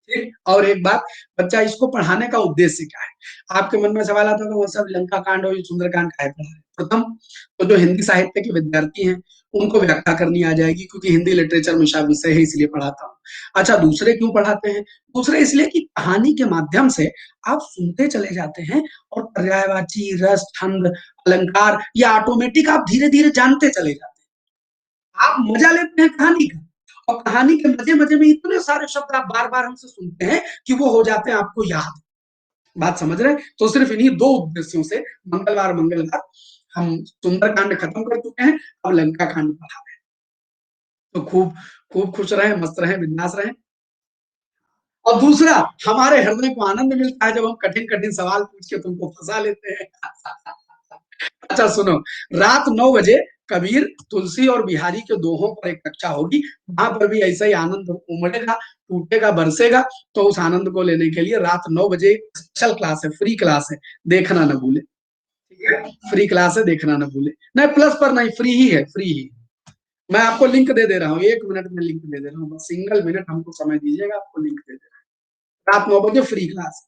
ठीक। और एक बात, बच्चा, इसको पढ़ाने का उद्देश्य क्या है? आपके मन में सवाल आता है, वो सब लंका कांड और सुंदरकांड का है पढ़ा है। प्रथम तो जो हिंदी साहित्य के विद्यार्थी हैं उनको व्याख्या करनी आ जाएगी, क्योंकि हिंदी लिटरेचर मेरा विषय है, इसलिए पढ़ाता हूँ। अच्छा, दूसरे क्यों पढ़ाते हैं? दूसरे इसलिए कि कहानी के माध्यम से आप सुनते चले जाते हैं, और पर्यायवाची, रस, छंद, अलंकार, या ऑटोमेटिक आप धीरे धीरे जानते चले जाते हैं। आप मजा लेते हैं कहानी का, और कहानी के मजे मजे में इतने सारे शब्द आप बार बार हमसे सुनते हैं कि वो हो जाते हैं आपको याद। बात समझ रहे हैं? तो सिर्फ इन्हीं दो उद्देश्यों से मंगलवार मंगलवार हम सुंदरकांड खत्म कर चुके हैं, अब लंका कांड पढ़ा रहे हैं। तो खूब खूब खुश रहें, मस्त रहें, बिंदास रहें। और दूसरा, हमारे हृदय को आनंद मिलता है जब हम कठिन कठिन सवाल पूछ के तुमको फंसा लेते हैं। अच्छा सुनो, रात 9 बजे कबीर, तुलसी और बिहारी के दोहों पर एक कक्षा होगी, वहां पर भी ऐसा ही आनंद उमड़ेगा, टूटेगा, बरसेगा। तो उस आनंद को लेने के लिए रात 9 बजे स्पेशल क्लास है, फ्री क्लास है, देखना ना भूले। ठीक है, फ्री क्लास है, देखना ना भूले। नहीं, प्लस पर नहीं, फ्री ही है, फ्री ही। मैं आपको लिंक दे दे रहा हूँ, 1 मिनट में लिंक दे दे रहा हूँ, बस सिंगल मिनट हमको समय दीजिएगा, आपको लिंक दे दे रहा हूँ। रात 9 बजे फ्री क्लास।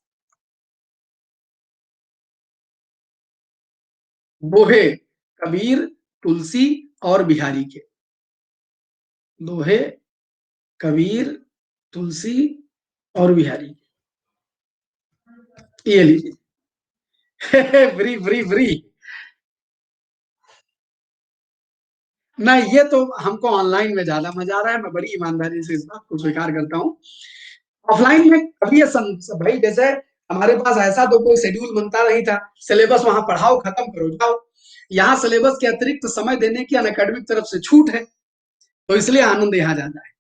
दोहे कबीर, तुलसी और बिहारी के। दोहे कबीर, तुलसी और बिहारी, ये लीजिए। Free free free. नहीं, ये तो हमको ऑनलाइन में ज्यादा मजा आ रहा है, मैं बड़ी ईमानदारी से इस बात को स्वीकार करता हूँ। ऑफलाइन में कभी ये भाई जैसे हमारे पास ऐसा तो कोई शेड्यूल बनता नहीं था, सिलेबस वहां पढ़ाओ खत्म करो जाओ। यहाँ सिलेबस के अतिरिक्त समय देने की अनअकैडमिक तरफ से छूट है, तो इसलिए आनंद यहाँ ज्यादा है।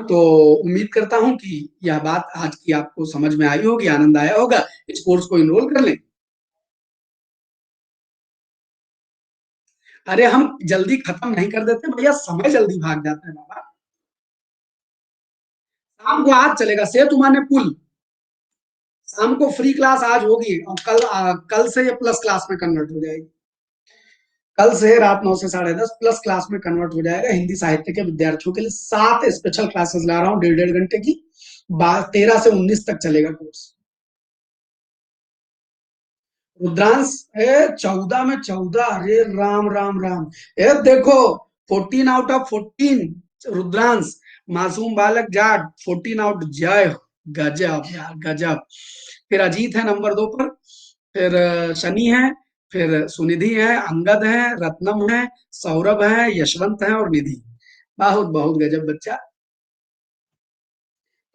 तो उम्मीद करता हूँ कि यह बात आज की आपको समझ में आई होगी, आनंद आया होगा। इस कोर्स को इनरोल कर लें। अरे हम जल्दी खत्म नहीं कर देते भैया, समय जल्दी भाग जाता है बाबा। शाम को आज चलेगा सेतु माने पुल। शाम को फ्री क्लास आज होगी, और कल से ये प्लस क्लास में कन्वर्ट हो जाएगी। कल से रात 9 से 10:30 प्लस क्लास में कन्वर्ट हो जाएगा। हिंदी साहित्य के विद्यार्थियों के लिए 7 स्पेशल क्लासेस ला रहा हूँ, 1.5 घंटे की। 13 से 19 तक चलेगा कोर्स। रुद्रांश, 14 में 14, अरे राम राम राम। देखो, 14 आउट ऑफ 14 रुद्रांश। मासूम बालक जाट, 14 आउट, जय हो। गजब यार गजब। फिर अजीत है नंबर 2 पर। फिर शनि है। फिर सुनिधि है, अंगद है, रत्नम है, सौरभ है, यशवंत है और निधि। बहुत बहुत गजब बच्चा।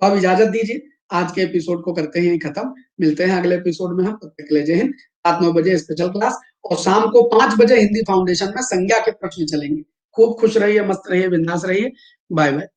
तो अब इजाजत दीजिए, आज के एपिसोड को करते हैं खत्म। मिलते हैं अगले एपिसोड में हम, तब तक के लिए जय हिंद। रात 9 बजे स्पेशल क्लास, और शाम को 5 बजे हिंदी फाउंडेशन में संज्ञा के प्रश्न चलेंगे। खूब खुश रहिए, मस्त रहिए, बिंदास रहिए। Bye bye.